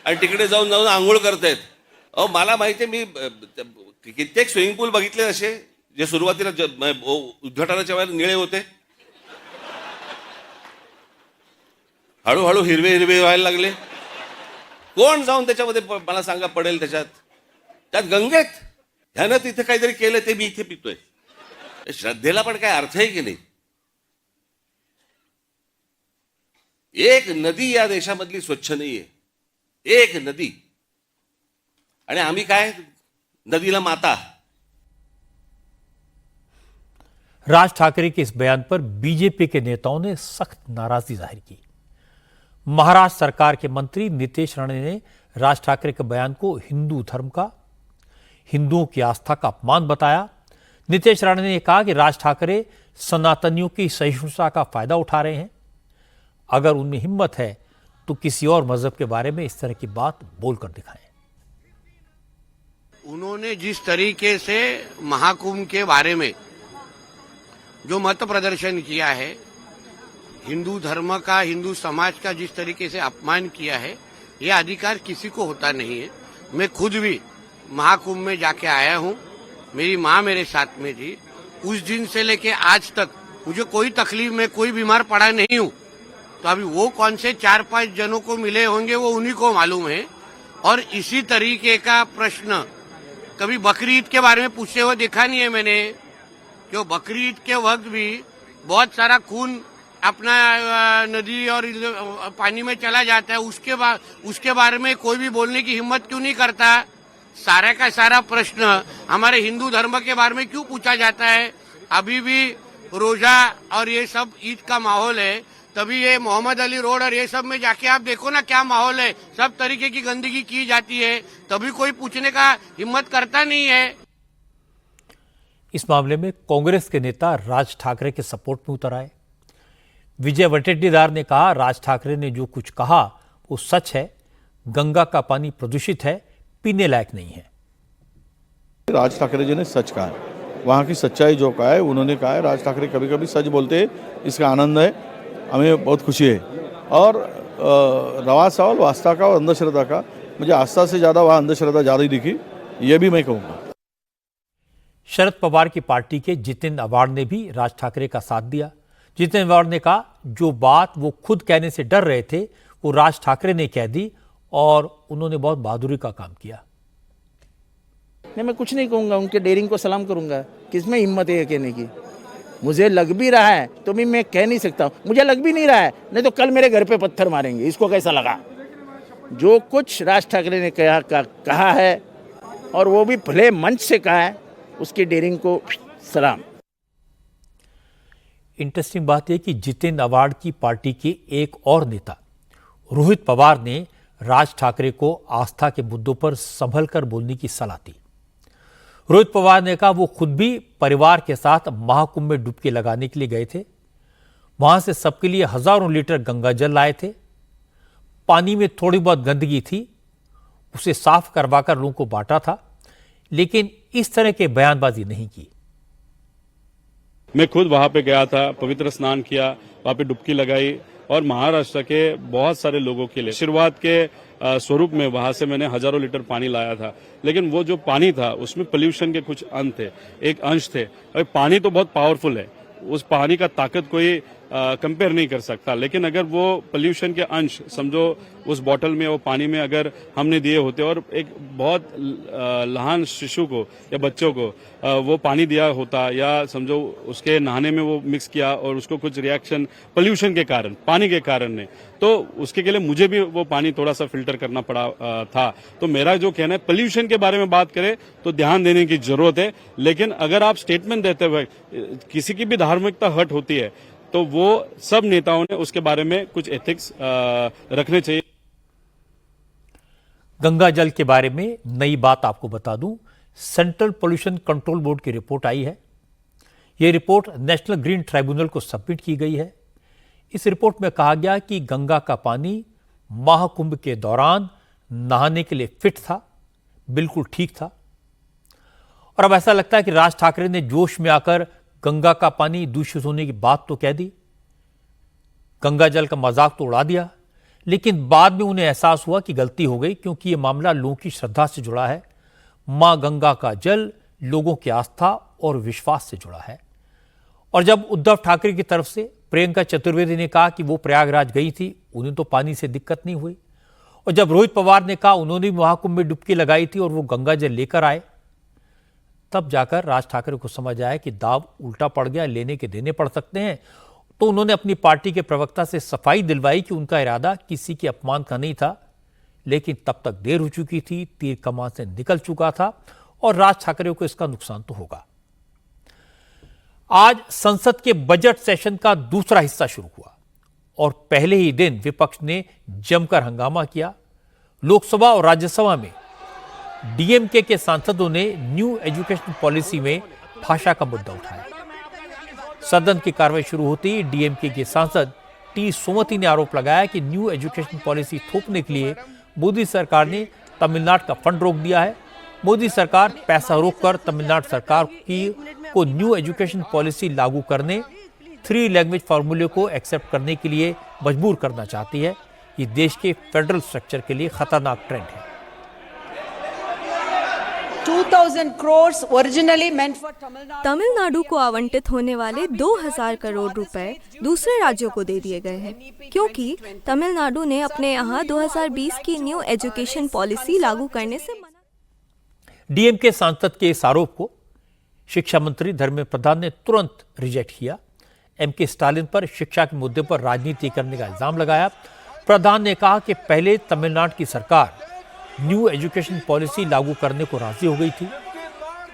आणि तिकडे जाऊन जाऊन आंघोळ करतायत. मला माहिती आहे, मी कित्येक स्विमिंग पूल बघितले असे जे सुरुवातीला उद्घाटनाच्या वेळेला निळे होते, हळूहळू हिरवे हिरवे व्हायला लागले. कोण जाऊन त्याच्यामध्ये मला सांगा पडेल त्यात गंगेत? ह्यानं तिथे काहीतरी केलं ते मी इथे पितोय. श्रद्धेला पण काय अर्थ आहे की नाही? एक नदी या देशामधली स्वच्छ नाहीये, एक नदी. आणि आम्ही काय नदीला माता. राज ठाकरे के इस बयान पर बीजेपी के नेताओं ने सख्त नाराजगी जाहिर की. महाराष्ट्र सरकार के मंत्री नीतीश राणे ने राज ठाकरे के बयान को हिंदू धर्म का, हिंदुओं की आस्था का अपमान बताया. नीतीश राणे ने कहा कि राज ठाकरे सनातनियों की सहिष्णुता का फायदा उठा रहे हैं. अगर उनमें हिम्मत है तो किसी और मजहब के बारे में इस तरह की बात बोलकर दिखाएं. उन्होंने जिस तरीके से महाकुंभ के बारे में जो मत प्रदर्शन किया है, हिंदू धर्म का, हिंदू समाज का जिस तरीके से अपमान किया है, यह अधिकार किसी को होता नहीं है. मैं खुद भी महाकुंभ में जाके आया हूं. मेरी माँ मेरे साथ में थी. उस दिन से लेके आज तक मुझे कोई तकलीफ में कोई बीमार पड़ा नहीं हूं. तो अभी वो कौन से 4-5 जनों को मिले होंगे वो उन्हीं को मालूम है. और इसी तरीके का प्रश्न कभी बकरी ईद के बारे में पूछते हुए देखा नहीं है मैंने. क्यों बकरी ईद के वक्त भी बहुत सारा खून अपना नदी और पानी में चला जाता है. उसके बारे में कोई भी बोलने की हिम्मत क्यों नहीं करता? सारा का सारा प्रश्न हमारे हिंदू धर्म के बारे में क्यों पूछा जाता है? अभी भी रोजा और ये सब ईद का माहौल है. तभी ये मोहम्मद अली रोड और ये सब में जाके आप देखो ना क्या माहौल है. सब तरीके की गंदगी की जाती है. तभी कोई पूछने का हिम्मत करता नहीं है. इस मामले में कांग्रेस के नेता राज ठाकरे के सपोर्ट में उतर आए. विजय वटेटीदार ने कहा, राज ठाकरे ने जो कुछ कहा वो सच है. गंगा का पानी प्रदूषित है, पीने लायक नहीं है. राज ठाकरे जी ने सच कहा है, वहाँ की सच्चाई जो कहा है उन्होंने कहा है. राज ठाकरे कभी कभी सच बोलते हैं, इसका आनंद है, हमें बहुत खुशी है. और रवा सवाल आस्था का और अंधश्रद्धा का, मुझे आस्था से ज़्यादा वहाँ अंधश्रद्धा ज़्यादा ही दिखी, ये भी मैं कहूँगा. शरद पवार की पार्टी के जितिन अवार्ड ने भी राज ठाकरे का साथ दिया. जितिन अवार्ड ने कहा, जो बात वो खुद कहने से डर रहे थे वो राज ठाकरे ने कह दी और उन्होंने बहुत बहादुरी का काम किया. नहीं, मैं कुछ नहीं कहूंगा. उनके डेयरिंग को सलाम करूंगा. किसमें हिम्मत है कहने की? मुझे लग भी रहा है तो भी मैं कह नहीं सकता. मुझे लग भी नहीं रहा है, नहीं तो कल मेरे घर पे पत्थर मारेंगे. इसको कैसा लगा? जो कुछ राज ठाकरे ने कहा है और वो भी भले मंच से कहा है, उसकी डेयरिंग को सलाम. इंटरेस्टिंग बात यह कि जितिन अवार्ड की पार्टी के एक और नेता रोहित पवार ने राज ठाकरे को आस्था के मुद्दों पर संभल कर बोलने की सलाह दी. रोहित पवार ने कहा, वो खुद भी परिवार के साथ महाकुंभ में डुबकी लगाने के लिए गए थे. वहां से सबके लिए हजारों लीटर गंगा जल लाए थे. पानी में थोड़ी बहुत गंदगी थी, उसे साफ करवाकर लोगों को बांटा था, लेकिन इस तरह के बयानबाजी नहीं की. मैं खुद वहां पे गया था, पवित्र स्नान किया, वहां पे डुबकी लगाई और महाराष्ट्र के बहुत सारे लोगों के लिए शुरुआत के स्वरूप में वहां से मैंने हजारों लीटर पानी लाया था. लेकिन वो जो पानी था उसमें पोल्यूशन के कुछ एक अंश थे. और पानी तो बहुत पावरफुल है, उस पानी का ताकत कोई कंपेयर नहीं कर सकता. लेकिन अगर वो पोल्यूशन के अंश समझो उस बॉटल में, वो पानी में अगर हमने दिए होते और एक बहुत लहान शिशु को या बच्चों को वो पानी दिया होता, या समझो उसके नहाने में वो मिक्स किया और उसको कुछ रिएक्शन पोल्यूशन के कारण, पानी के कारण ने, तो उसके लिए मुझे भी वो पानी थोड़ा सा फिल्टर करना पड़ा था. तो मेरा जो कहना है, पोल्यूशन के बारे में बात करें तो ध्यान देने की जरूरत है. लेकिन अगर आप स्टेटमेंट देते हुए किसी की भी धार्मिकता हर्ट होती है तो वो सब नेताओं ने उसके बारे में कुछ एथिक्स रखने चाहिए. गंगा जल के बारे में नई बात आपको बता दूं, सेंट्रल पोल्यूशन कंट्रोल बोर्ड की रिपोर्ट आई है. यह रिपोर्ट नेशनल ग्रीन ट्राइब्यूनल को सबमिट की गई है. इस रिपोर्ट में कहा गया कि गंगा का पानी महाकुंभ के दौरान नहाने के लिए फिट था, बिल्कुल ठीक था. और अब ऐसा लगता है कि राज ठाकरे ने जोश में आकर गंगा का पानी दूषित होने की बात तो कह दी, गंगा जल का मजाक तो उड़ा दिया, लेकिन बाद में उन्हें एहसास हुआ कि गलती हो गई, क्योंकि यह मामला लोगों की श्रद्धा से जुड़ा है. मां गंगा का जल लोगों की आस्था और विश्वास से जुड़ा है। और जब उद्धव ठाकरे की तरफ से प्रियंका चतुर्वेदी ने कहा कि वो प्रयागराज गई थी, उन्हें तो पानी से दिक्कत नहीं हुई, और जब रोहित पवार ने कहा उन्होंने महाकुंभ में डुबकी लगाई थी और वो गंगा जल लेकर आए, तब जाकर राज ठाकरे को समझ आया कि दाव उल्टा पड़ गया, लेने के देने पड़ सकते हैं। तो उन्होंने अपनी पार्टी के प्रवक्ता से सफाई दिलवाई कि उनका इरादा किसी के अपमान का नहीं था, लेकिन तब तक देर हो चुकी थी, तीर कमान से निकल चुका था और राज ठाकरे को इसका नुकसान तो होगा। आज संसद के बजट सेशन का दूसरा हिस्सा शुरू हुआ और पहले ही दिन विपक्ष ने जमकर हंगामा किया। लोकसभा और राज्यसभा में डीएमके के सांसदों ने न्यू एजुकेशन पॉलिसी में भाषा का मुद्दा उठाया। सदन की कार्रवाई शुरू होते ही डीएमके के सांसद टी सोमती ने आरोप लगाया कि न्यू एजुकेशन पॉलिसी थोपने के लिए मोदी सरकार ने तमिलनाडु का फंड रोक दिया है। मोदी सरकार पैसा रोककर तमिलनाडु सरकार को न्यू एजुकेशन पॉलिसी लागू करने, 3 लैंग्वेज फॉर्मूले को एक्सेप्ट करने के लिए मजबूर करना चाहती है। ये देश के फेडरल स्ट्रक्चर के लिए खतरनाक ट्रेंड है। 2000 crores originally meant for Tamil Nadu को आवंटित होने वाले 2000 करोड़ रुपए दूसरे राज्यों को दे दिए गए हैं, क्योंकि तमिलनाडु ने अपने यहाँ 2020 की न्यू एजुकेशन पॉलिसी लागू करने से मना। डीएमके सांसद के इस आरोप को शिक्षा मंत्री धर्मेंद्र प्रधान ने तुरंत रिजेक्ट किया। एमके स्टालिन पर शिक्षा के मुद्दे पर राजनीति करने का इल्जाम लगाया। प्रधान ने कहा कि पहले तमिलनाडु की सरकार न्यू एजुकेशन पॉलिसी लागू करने को राजी हो गई थी।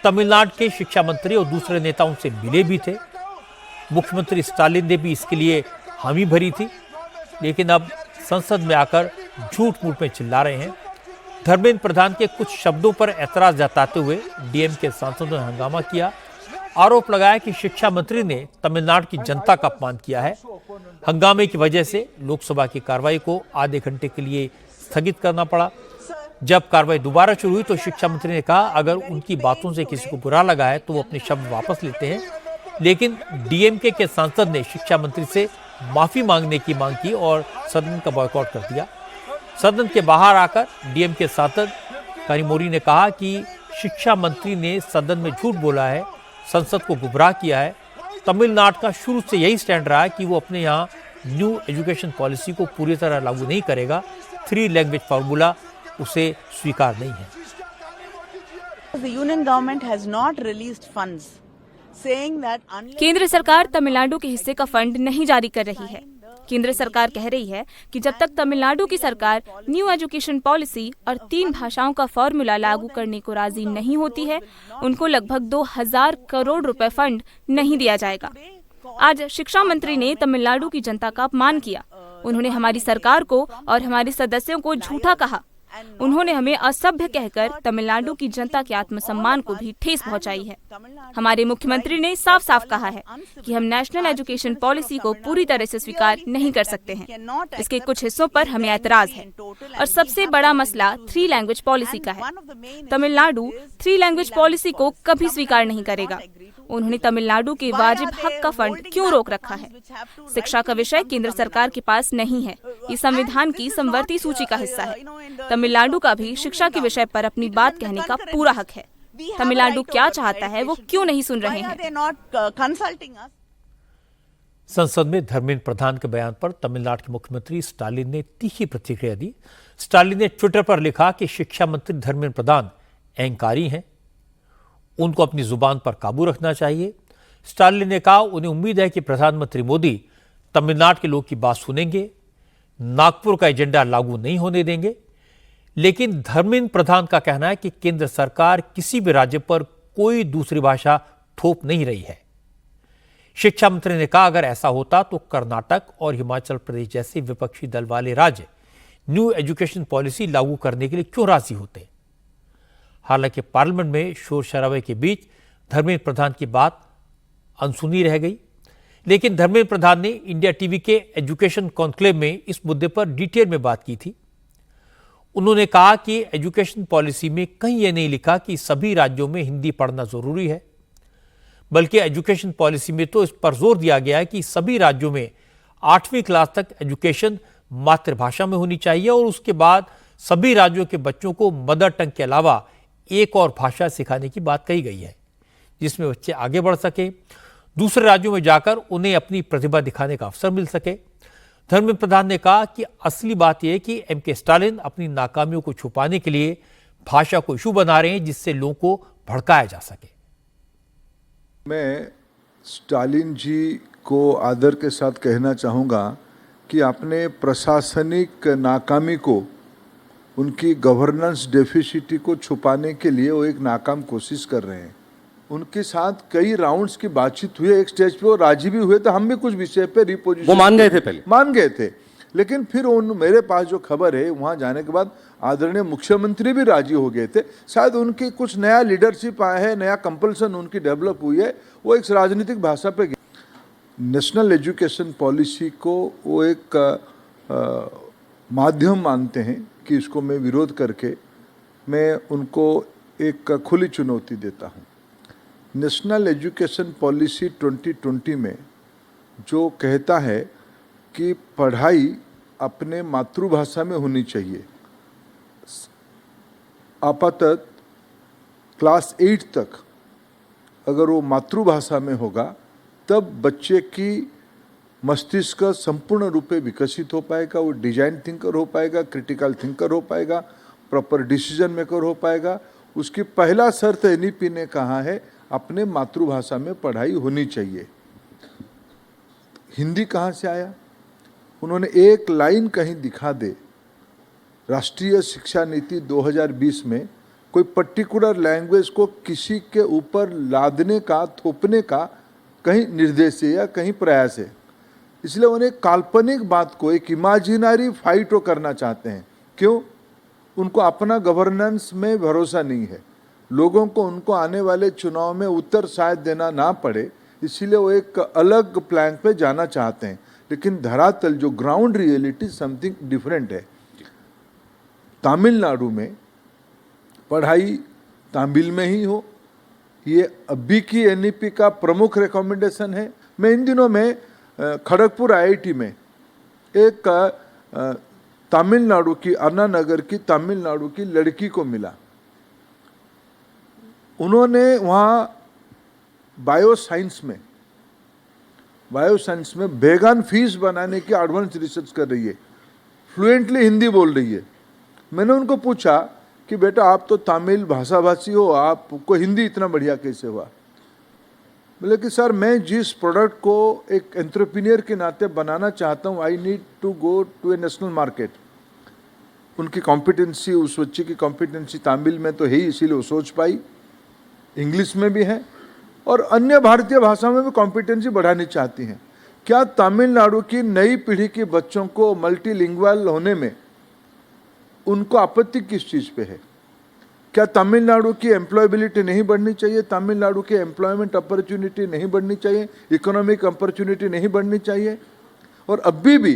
तमिलनाडु के शिक्षा मंत्री और दूसरे नेता उनसे मिले भी थे। मुख्यमंत्री स्टालिन ने भी इसके लिए हामी भरी थी, लेकिन अब संसद में आकर झूठ मूठ में चिल्ला रहे हैं। धर्मेंद्र प्रधान के कुछ शब्दों पर ऐतराज जताते हुए डीएमके सांसदों ने हंगामा किया। आरोप लगाया कि शिक्षा मंत्री ने तमिलनाडु की जनता का अपमान किया है। हंगामे की वजह से लोकसभा की कार्रवाई को आधे घंटे के लिए स्थगित करना पड़ा। जब कार्रवाई दोबारा शुरू हुई तो शिक्षा मंत्री ने कहा अगर उनकी बातों से किसी को बुरा लगा है तो वो अपने शब्द वापस लेते हैं, लेकिन डीएमके के सांसद ने शिक्षा मंत्री से माफी मांगने की मांग की और सदन का बॉयकॉट कर दिया। सदन के बाहर आकर डीएमके सांसद कनिमोरी ने कहा कि शिक्षा मंत्री ने सदन में झूठ बोला है, संसद को गुमराह किया है। तमिलनाडु का शुरू से यही स्टैंड रहा है कि वो अपने यहाँ न्यू एजुकेशन पॉलिसी को पूरी तरह लागू नहीं करेगा। 3 लैंग्वेज फॉर्मूला उसे स्वीकार नहीं है। The union government has not released funds, saying that केंद्र सरकार तमिलनाडु के हिस्से का फंड नहीं जारी कर रही है। केंद्र सरकार कह रही है कि जब तक तमिलनाडु की सरकार न्यू एजुकेशन पॉलिसी और 3 भाषाओं का फॉर्मूला लागू करने को राजी नहीं होती है, उनको लगभग 2000 करोड़ रुपए फंड नहीं दिया जाएगा। आज शिक्षा मंत्री ने तमिलनाडु की जनता का अपमान किया। उन्होंने हमारी सरकार को और हमारे सदस्यों को झूठा कहा। उन्होंने हमें असभ्य कहकर तमिलनाडु की जनता के आत्मसम्मान को भी ठेस पहुंचाई है। हमारे मुख्यमंत्री ने साफ साफ कहा है कि हम नेशनल एजुकेशन पॉलिसी को पूरी तरह से स्वीकार नहीं कर सकते हैं। इसके कुछ हिस्सों पर हमें ऐतराज है और सबसे बड़ा मसला 3 लैंग्वेज पॉलिसी का है। तमिलनाडु 3 लैंग्वेज पॉलिसी को कभी स्वीकार नहीं करेगा। उन्होंने तमिलनाडु के वाजिब हक का फंड क्यों रोक रखा है? शिक्षा का विषय केंद्र सरकार के पास नहीं है, ये संविधान की समवर्ती सूची का हिस्सा है। तमिलनाडु का भी शिक्षा के विषय पर अपनी बात कहने का पूरा हक है। तमिलनाडु क्या चाहता है वो क्यों नहीं सुन रहे हैं? संसद में धर्मेंद्र प्रधान के बयान पर तमिलनाडु के मुख्यमंत्री स्टालिन ने तीखी प्रतिक्रिया दी। स्टालिन ने ट्विटर पर लिखा कि शिक्षा मंत्री धर्मेंद्र प्रधान अहंकारी हैं, उनको अपनी जुबान पर काबू रखना चाहिए। स्टालिन ने कहा उन्हें उम्मीद है कि प्रधानमंत्री मोदी तमिलनाडु के लोग की बात सुनेंगे, नागपुर का एजेंडा लागू नहीं होने देंगे। लेकिन धर्मेंद्र प्रधान का कहना है कि केंद्र सरकार किसी भी राज्य पर कोई दूसरी भाषा थोप नहीं रही है। शिक्षा मंत्री ने कहा अगर ऐसा होता तो कर्नाटक और हिमाचल प्रदेश जैसे विपक्षी दल वाले राज्य न्यू एजुकेशन पॉलिसी लागू करने के लिए क्यों राजी होते। हालांकि पार्लियामेंट में शोर शराबे के बीच धर्मेंद्र प्रधान की बात अनसुनी रह गई, लेकिन धर्मेंद्र प्रधान ने इंडिया टीवी के एजुकेशन कॉन्क्लेव में इस मुद्दे पर डिटेल में बात की थी। उन्होंने कहा कि एजुकेशन पॉलिसी में कहीं यह नहीं लिखा कि सभी राज्यों में हिंदी पढ़ना जरूरी है, बल्कि एजुकेशन पॉलिसी में तो इस पर जोर दिया गया है कि सभी राज्यों में 8वीं क्लास तक एजुकेशन मातृभाषा में होनी चाहिए और उसके बाद सभी राज्यों के बच्चों को मदर टंग के अलावा एक और भाषा सिखाने की बात कही गई है, जिसमें बच्चे आगे बढ़ सके, दूसरे राज्यों में जाकर उन्हें अपनी प्रतिभा दिखाने का अवसर मिल सके। धर्मेंद्र प्रधान ने कहा कि असली बात यह है कि एम.के. स्टालिन अपनी नाकामियों को छुपाने के लिए भाषा को इशू बना रहे हैं, जिससे लोगों को भड़काया जा सके। मैं स्टालिन जी को आदर के साथ कहना चाहूँगा कि अपने प्रशासनिक नाकामी को, उनकी गवर्नेंस डेफिसिटी को छुपाने के लिए वो एक नाकाम कोशिश कर रहे हैं। उनके साथ कई राउंड्स की बातचीत हुई, एक स्टेज पे वो राजी भी हुए थे, हम भी कुछ विषय पे रिपोजिशन, वो मान गए थे, पहले मान गए थे, लेकिन फिर मेरे पास जो खबर है वहाँ जाने के बाद आदरणीय मुख्यमंत्री भी राजी हो गए थे। शायद उनकी कुछ नया लीडरशिप आया है, नया कंपल्सन उनकी डेवलप हुई है, वो एक राजनीतिक भाषा पे। नेशनल एजुकेशन पॉलिसी को वो एक माध्यम मानते हैं कि इसको मैं विरोध करके मैं उनको एक खुली चुनौती देता हूँ। नेशनल एजुकेशन पॉलिसी 2020 में जो कहता है कि पढ़ाई अपने मातृभाषा में होनी चाहिए, आपातत क्लास 8 तक अगर वो मातृभाषा में होगा तब बच्चे की मस्तिष्क संपूर्ण रूप से विकसित हो पाएगा, वो डिजाइन थिंकर हो पाएगा, क्रिटिकल थिंकर हो पाएगा, प्रॉपर डिसीजन मेकर हो पाएगा। उसकी पहला शर्त एनईपी ने कहा है अपने मातृभाषा में पढ़ाई होनी चाहिए। हिंदी कहाँ से आया? उन्होंने एक लाइन कहीं दिखा दे राष्ट्रीय शिक्षा नीति 2020 में कोई पर्टिकुलर लैंग्वेज को किसी के ऊपर लादने का, थोपने का कहीं निर्देश है या कहीं प्रयास है। इसलिए उन्हें काल्पनिक बात को, एक इमेजिनरी फाइट वो करना चाहते हैं। क्यों? उनको अपना गवर्नेंस में भरोसा नहीं है, लोगों को उनको आने वाले चुनाव में उत्तर शायद देना ना पड़े, इसीलिए वो एक अलग प्लान पे जाना चाहते हैं। लेकिन धरातल जो ग्राउंड रियलिटी समथिंग डिफरेंट है। तमिलनाडु में पढ़ाई तमिल में ही हो, ये अभी की एनईपी का प्रमुख रिकमेंडेशन है। मैं इन दिनों में खड़गपुर आईआईटी में एक तमिलनाडु की, अन्ना नगर की तमिलनाडु की लड़की को मिला। उन्होंने वहाँ बायोसाइंस में वेगान फीस बनाने की एडवांस रिसर्च कर रही है, फ्लुएंटली हिंदी बोल रही है। मैंने उनको पूछा कि बेटा आप तो तमिल भाषाभाषी हो, आपको हिंदी इतना बढ़िया कैसे हुआ? बोले कि सर मैं जिस प्रोडक्ट को एक एंटरप्रेन्योर के नाते बनाना चाहता हूँ, I need to go to a national market. उनकी कॉम्पिटेंसी, उस बच्चे की कॉम्पिटेंसी तमिल में तो है ही, इसीलिए वो सोच पाई, इंग्लिश में भी है और अन्य भारतीय भाषा में भी कॉम्पिटेंसी बढ़ानी चाहती हैं। क्या तमिलनाडु की नई पीढ़ी के बच्चों को मल्टीलिंगुअल होने में उनको आपत्ति किस चीज़ पे है? क्या तमिलनाडु की एम्प्लॉयबिलिटी नहीं बढ़नी चाहिए? तमिलनाडु की एम्प्लॉयमेंट अपॉर्चुनिटी नहीं बढ़नी चाहिए? इकोनॉमिक अपॉर्चुनिटी नहीं बढ़नी चाहिए? और अभी भी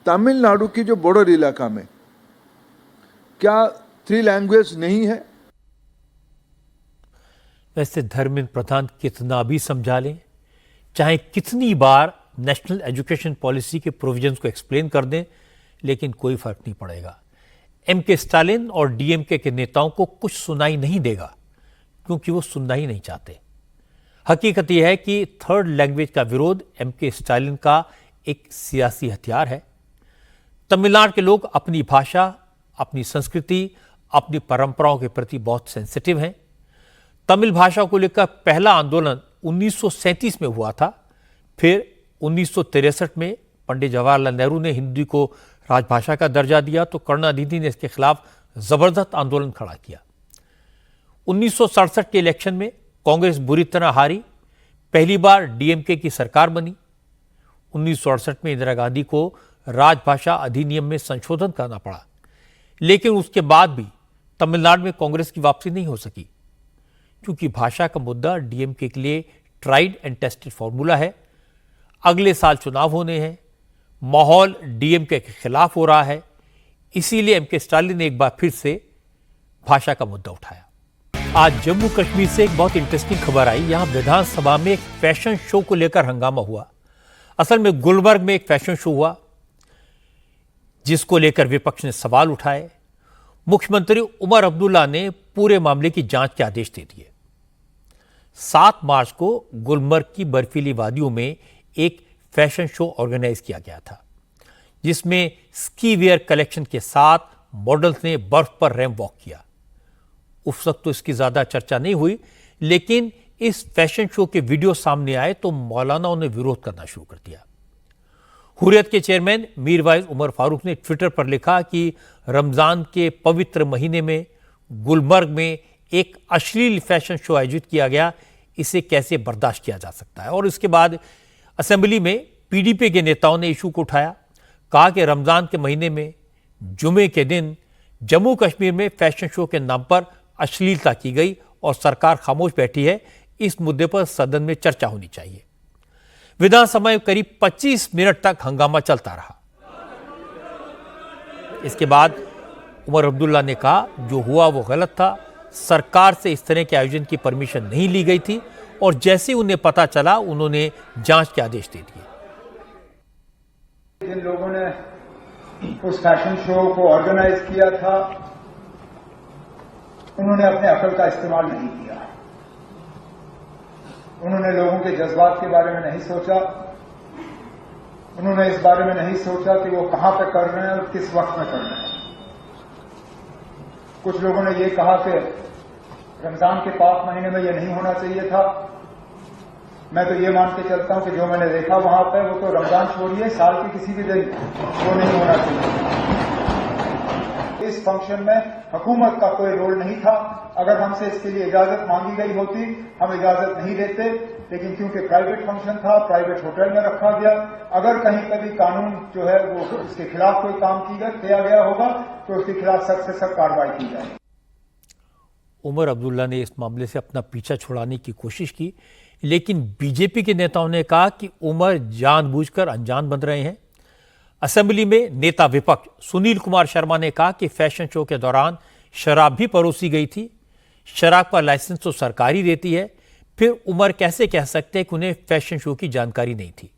तमिलनाडु की जो बॉर्डर इलाका में क्या 3 लैंग्वेज नहीं है? वैसे धर्मेंद्र प्रधान कितना भी समझा लें, चाहे कितनी बार नेशनल एजुकेशन पॉलिसी के प्रोविजंस को एक्सप्लेन कर दें, लेकिन कोई फर्क नहीं पड़ेगा। एम.के. स्टालिन और डीएमके के नेताओं को कुछ सुनाई नहीं देगा, क्योंकि वो सुनना ही नहीं चाहते। हकीकत यह है कि थर्ड लैंग्वेज का विरोध एम.के. स्टालिन का एक सियासी हथियार है। तमिलनाडु के लोग अपनी भाषा, अपनी संस्कृति, अपनी परंपराओं के प्रति बहुत सेंसिटिव हैं। तमिल भाषा को लेकर पहला आंदोलन 1937 में हुआ था। फिर 1963 में पंडित जवाहरलाल नेहरू ने हिंदी को राजभाषा का दर्जा दिया, तो करुणानिधि ने इसके खिलाफ जबरदस्त आंदोलन खड़ा किया। 1967 के इलेक्शन में कांग्रेस बुरी तरह हारी, पहली बार डीएमके की सरकार बनी। 1968 में इंदिरा गांधी को राजभाषा अधिनियम में संशोधन करना पड़ा, लेकिन उसके बाद भी तमिलनाडु में कांग्रेस की वापसी नहीं हो सकी, क्योंकि भाषा का मुद्दा डीएमके के लिए ट्राइड एंड टेस्टेड फॉर्मूला है। अगले साल चुनाव होने हैं, माहौल डीएमके के खिलाफ हो रहा है, इसीलिए एम.के. स्टालिन ने एक बार फिर से भाषा का मुद्दा उठाया। आज जम्मू कश्मीर से एक बहुत इंटरेस्टिंग खबर आई। यहां विधानसभा में एक फैशन शो को लेकर हंगामा हुआ। असल में गुलबर्ग में एक फैशन शो हुआ, जिसको लेकर विपक्ष ने सवाल उठाए। मुख्यमंत्री उमर अब्दुल्ला ने पूरे मामले की जांच के आदेश दे दिए। 7 मार्च को गुलमर्ग की बर्फीली वादियों में एक फैशन शो ऑर्गेनाइज किया गया था, जिसमें स्की वेयर कलेक्शन के साथ मॉडल्स ने बर्फ पर रैंप वॉक किया। उस वक्त तो इसकी ज्यादा चर्चा नहीं हुई, लेकिन इस फैशन शो के वीडियो सामने आए तो मौलानाओं ने विरोध करना शुरू कर दिया। हुर्रियत के चेयरमैन मीरवाइज उमर फारूक ने ट्विटर पर लिखा कि रमजान के पवित्र महीने में गुलमर्ग में एक अश्लील फैशन शो आयोजित किया गया, इसे कैसे बर्दाश्त किया जा सकता है। और इसके बाद असेंबली में पीडीपी के नेताओं ने इशू को उठाया, कहा कि रमजान के महीने में जुमे के दिन जम्मू कश्मीर में फैशन शो के नाम पर अश्लीलता की गई और सरकार खामोश बैठी है। इस मुद्दे पर सदन में चर्चा होनी चाहिए। विधानसभा में करीब 25 मिनट तक हंगामा चलता रहा। इसके बाद उमर अब्दुल्ला ने कहा, जो हुआ वो गलत था, सरकार से इस तरह के आयोजन की परमिशन नहीं ली गई थी और जैसे उन्हें पता चला उन्होंने जांच के आदेश दे दिए। जिन लोगों ने उस फैशन शो को ऑर्गेनाइज किया था, उन्होंने अपने अकल का इस्तेमाल नहीं किया। उन्होंने लोगों के जज्बात के बारे में नहीं सोचा। उन्होंने इस बारे में नहीं सोचा कि वो कहां पे कर रहे हैं और किस वक्त में कर रहे हैं। कुछ लोगों ने ये कहा कि रमजान के पाक महीने में ये नहीं होना चाहिए था। मैं तो ये मान के चलता हूं कि जो मैंने देखा वहां पे, वो तो रमजान छोड़िए, साल के किसी भी दिन वो नहीं होना चाहिए। इस फंक्शन में हुकूमत का कोई रोल नहीं था। अगर हमसे इसके लिए इजाजत मांगी गई होती, हम इजाजत नहीं देते, लेकिन क्योंकि प्राइवेट फंक्शन था, प्राइवेट होटल में रखा गया। अगर कहीं कभी कानून जो है वो इसके खिलाफ कोई काम किया गया होगा तो उसके खिलाफ सख्त से सख्त कार्रवाई की जाए। उमर अब्दुल्ला ने इस मामले से अपना पीछा छुड़ाने की कोशिश की, लेकिन बीजेपी के नेताओं ने कहा कि उमर जानबूझकर अनजान बन रहे हैं। असेंबली में नेता विपक्ष सुनील कुमार शर्मा ने कहा कि फैशन शो के दौरान शराब भी परोसी गई थी। शराब का लाइसेंस तो सरकार ही देती है, फिर उमर कैसे कह सकते हैं कि उन्हें फैशन शो की जानकारी नहीं थी।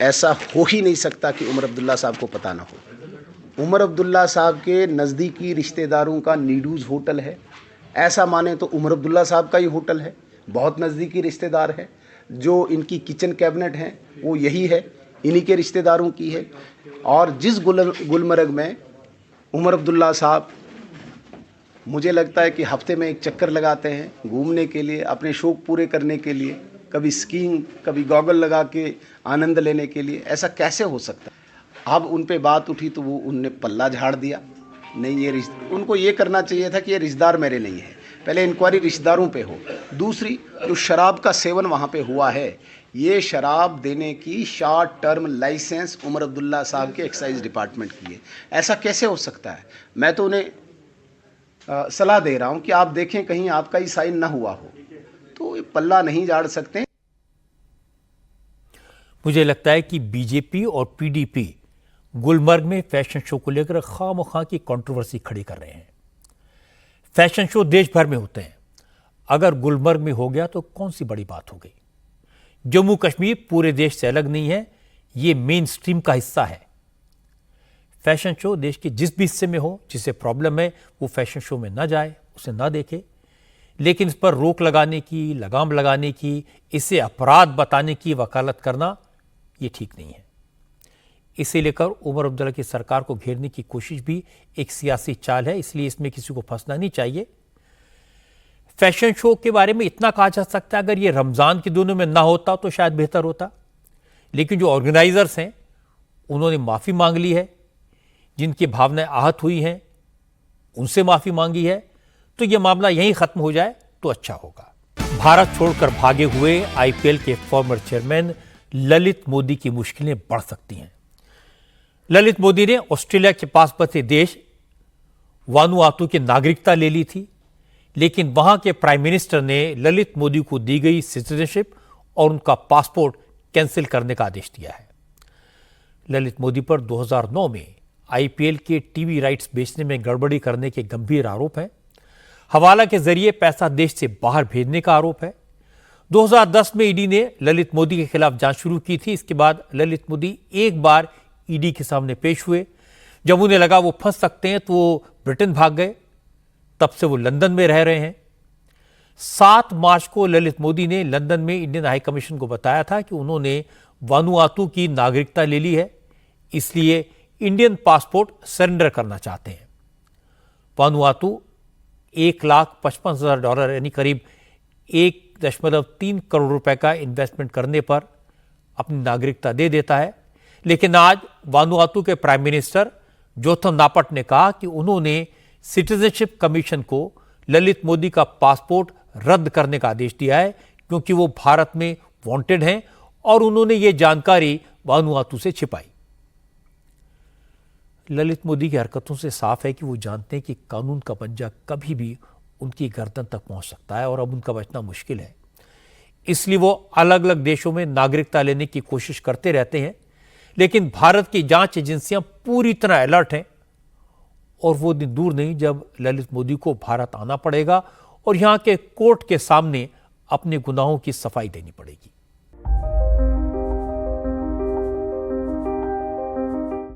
ऐसा हो ही नहीं सकता कि उमर अब्दुल्ला साहब को पता ना हो। उमर अब्दुल्ला साहब के नज़दीकी रिश्तेदारों का नीडूज होटल है। ऐसा माने तो उमर अब्दुल्ला साहब का ही होटल है, बहुत नज़दीकी रिश्तेदार है। जो इनकी किचन कैबिनेट है वो यही है, इन्हीं के रिश्तेदारों की है। और जिस गुलमर्ग में उमर अब्दुल्ला साहब, मुझे लगता है कि हफ्ते में एक चक्कर लगाते हैं घूमने के लिए, अपने शौक पूरे करने के लिए, कभी स्कीइंग, कभी गॉगल लगा के आनंद लेने के लिए, ऐसा कैसे हो सकता है। अब उन पे बात उठी तो वो उनने पल्ला झाड़ दिया। नहीं, ये उनको ये करना चाहिए था कि ये रिश्तेदार मेरे नहीं है। पहले इंक्वायरी रिश्तेदारों पे हो। दूसरी, जो शराब का सेवन वहाँ पे हुआ है, ये शराब देने की short term licence Omar Abdullah साहब के एक्साइज डिपार्टमेंट की है। ऐसा कैसे हो सकता है। मैं तो उन्हें सलाह दे रहा हूं कि आप देखें कहीं आपका ही साइन ना हुआ हो, तो ये पल्ला नहीं झाड़ सकते। मुझे लगता है कि बीजेपी और पीडीपी गुलमर्ग में फैशन शो को लेकर खामखा की कंट्रोवर्सी खड़ी कर रहे हैं। फैशन शो देश भर में होते हैं, अगर गुलमर्ग में हो गया तो कौन सी बड़ी बात हो गई। जम्मू कश्मीर पूरे देश से अलग नहीं है, ये मेन स्ट्रीम का हिस्सा है। फैशन शो देश के जिस भी हिस्से में हो, जिसे प्रॉब्लम है वो फैशन शो में ना जाए, उसे ना देखे, लेकिन इस पर रोक लगाने की, लगाम लगाने की, इसे अपराध बताने की वकालत करना ये ठीक नहीं है। इसे लेकर उमर अब्दुल्ला की सरकार को घेरने की कोशिश भी एक सियासी चाल है, इसलिए इसमें किसी को फंसना नहीं चाहिए। फैशन शो के बारे में इतना कहा जा सकता है, अगर ये रमजान के दिनों में ना होता तो शायद बेहतर होता, लेकिन जो ऑर्गेनाइजर्स हैं उन्होंने माफी मांग ली है, जिनकी भावनाएं आहत हुई हैं उनसे माफी मांगी है, तो यह मामला यहीं खत्म हो जाए तो अच्छा होगा। भारत छोड़कर भागे हुए आईपीएल के फॉर्मर चेयरमैन ललित मोदी की मुश्किलें बढ़ सकती हैं। ललित मोदी ने ऑस्ट्रेलिया के पास बसे देश वानुआतू की नागरिकता ले ली थी, लेकिन वहां के प्राइम मिनिस्टर ने ललित मोदी को दी गई सिटीजनशिप और उनका पासपोर्ट कैंसिल करने का आदेश दिया है। ललित मोदी पर 2009 में आईपीएल के टीवी राइट्स बेचने में गड़बड़ी करने के गंभीर आरोप हैं। हवाला के जरिए पैसा देश से बाहर भेजने का आरोप है। 2010 में ईडी ने ललित मोदी के खिलाफ जांच शुरू की थी। इसके बाद ललित मोदी एक बार ईडी के सामने पेश हुए। जब उन्हें लगा वो फंस सकते हैं तो वो ब्रिटेन भाग गए। तब से वो लंदन में रह रहे हैं। 7 मार्च को ललित मोदी ने लंदन में इंडियन हाई कमीशन को बताया था कि उन्होंने वानुआतू की नागरिकता ले ली है, इसलिए इंडियन पासपोर्ट सरेंडर करना चाहते हैं। वानुआतू $1,55,000 यानी करीब 1.3 करोड़ रुपए का इन्वेस्टमेंट करने पर अपनी नागरिकता दे देता है। लेकिन आज वानुआतू के प्राइम मिनिस्टर जोथम नापट ने कहा कि उन्होंने सिटीजनशिप कमीशन को ललित मोदी का पासपोर्ट रद्द करने का आदेश दिया है, क्योंकि वो भारत में वांटेड हैं और उन्होंने ये जानकारी वानुआतू से छिपाई। ललित मोदी की हरकतों से साफ है कि वो जानते हैं कि कानून का पंजा कभी भी उनकी गर्दन तक पहुंच सकता है और अब उनका बचना मुश्किल है। इसलिए वो अलग अलग देशों में नागरिकता लेने की कोशिश करते रहते हैं, लेकिन भारत की जांच एजेंसियां पूरी तरह अलर्ट हैं और वो दिन दूर नहीं जब ललित मोदी को भारत आना पड़ेगा और यहां के कोर्ट के सामने अपने गुनाहों की सफाई देनी पड़ेगी।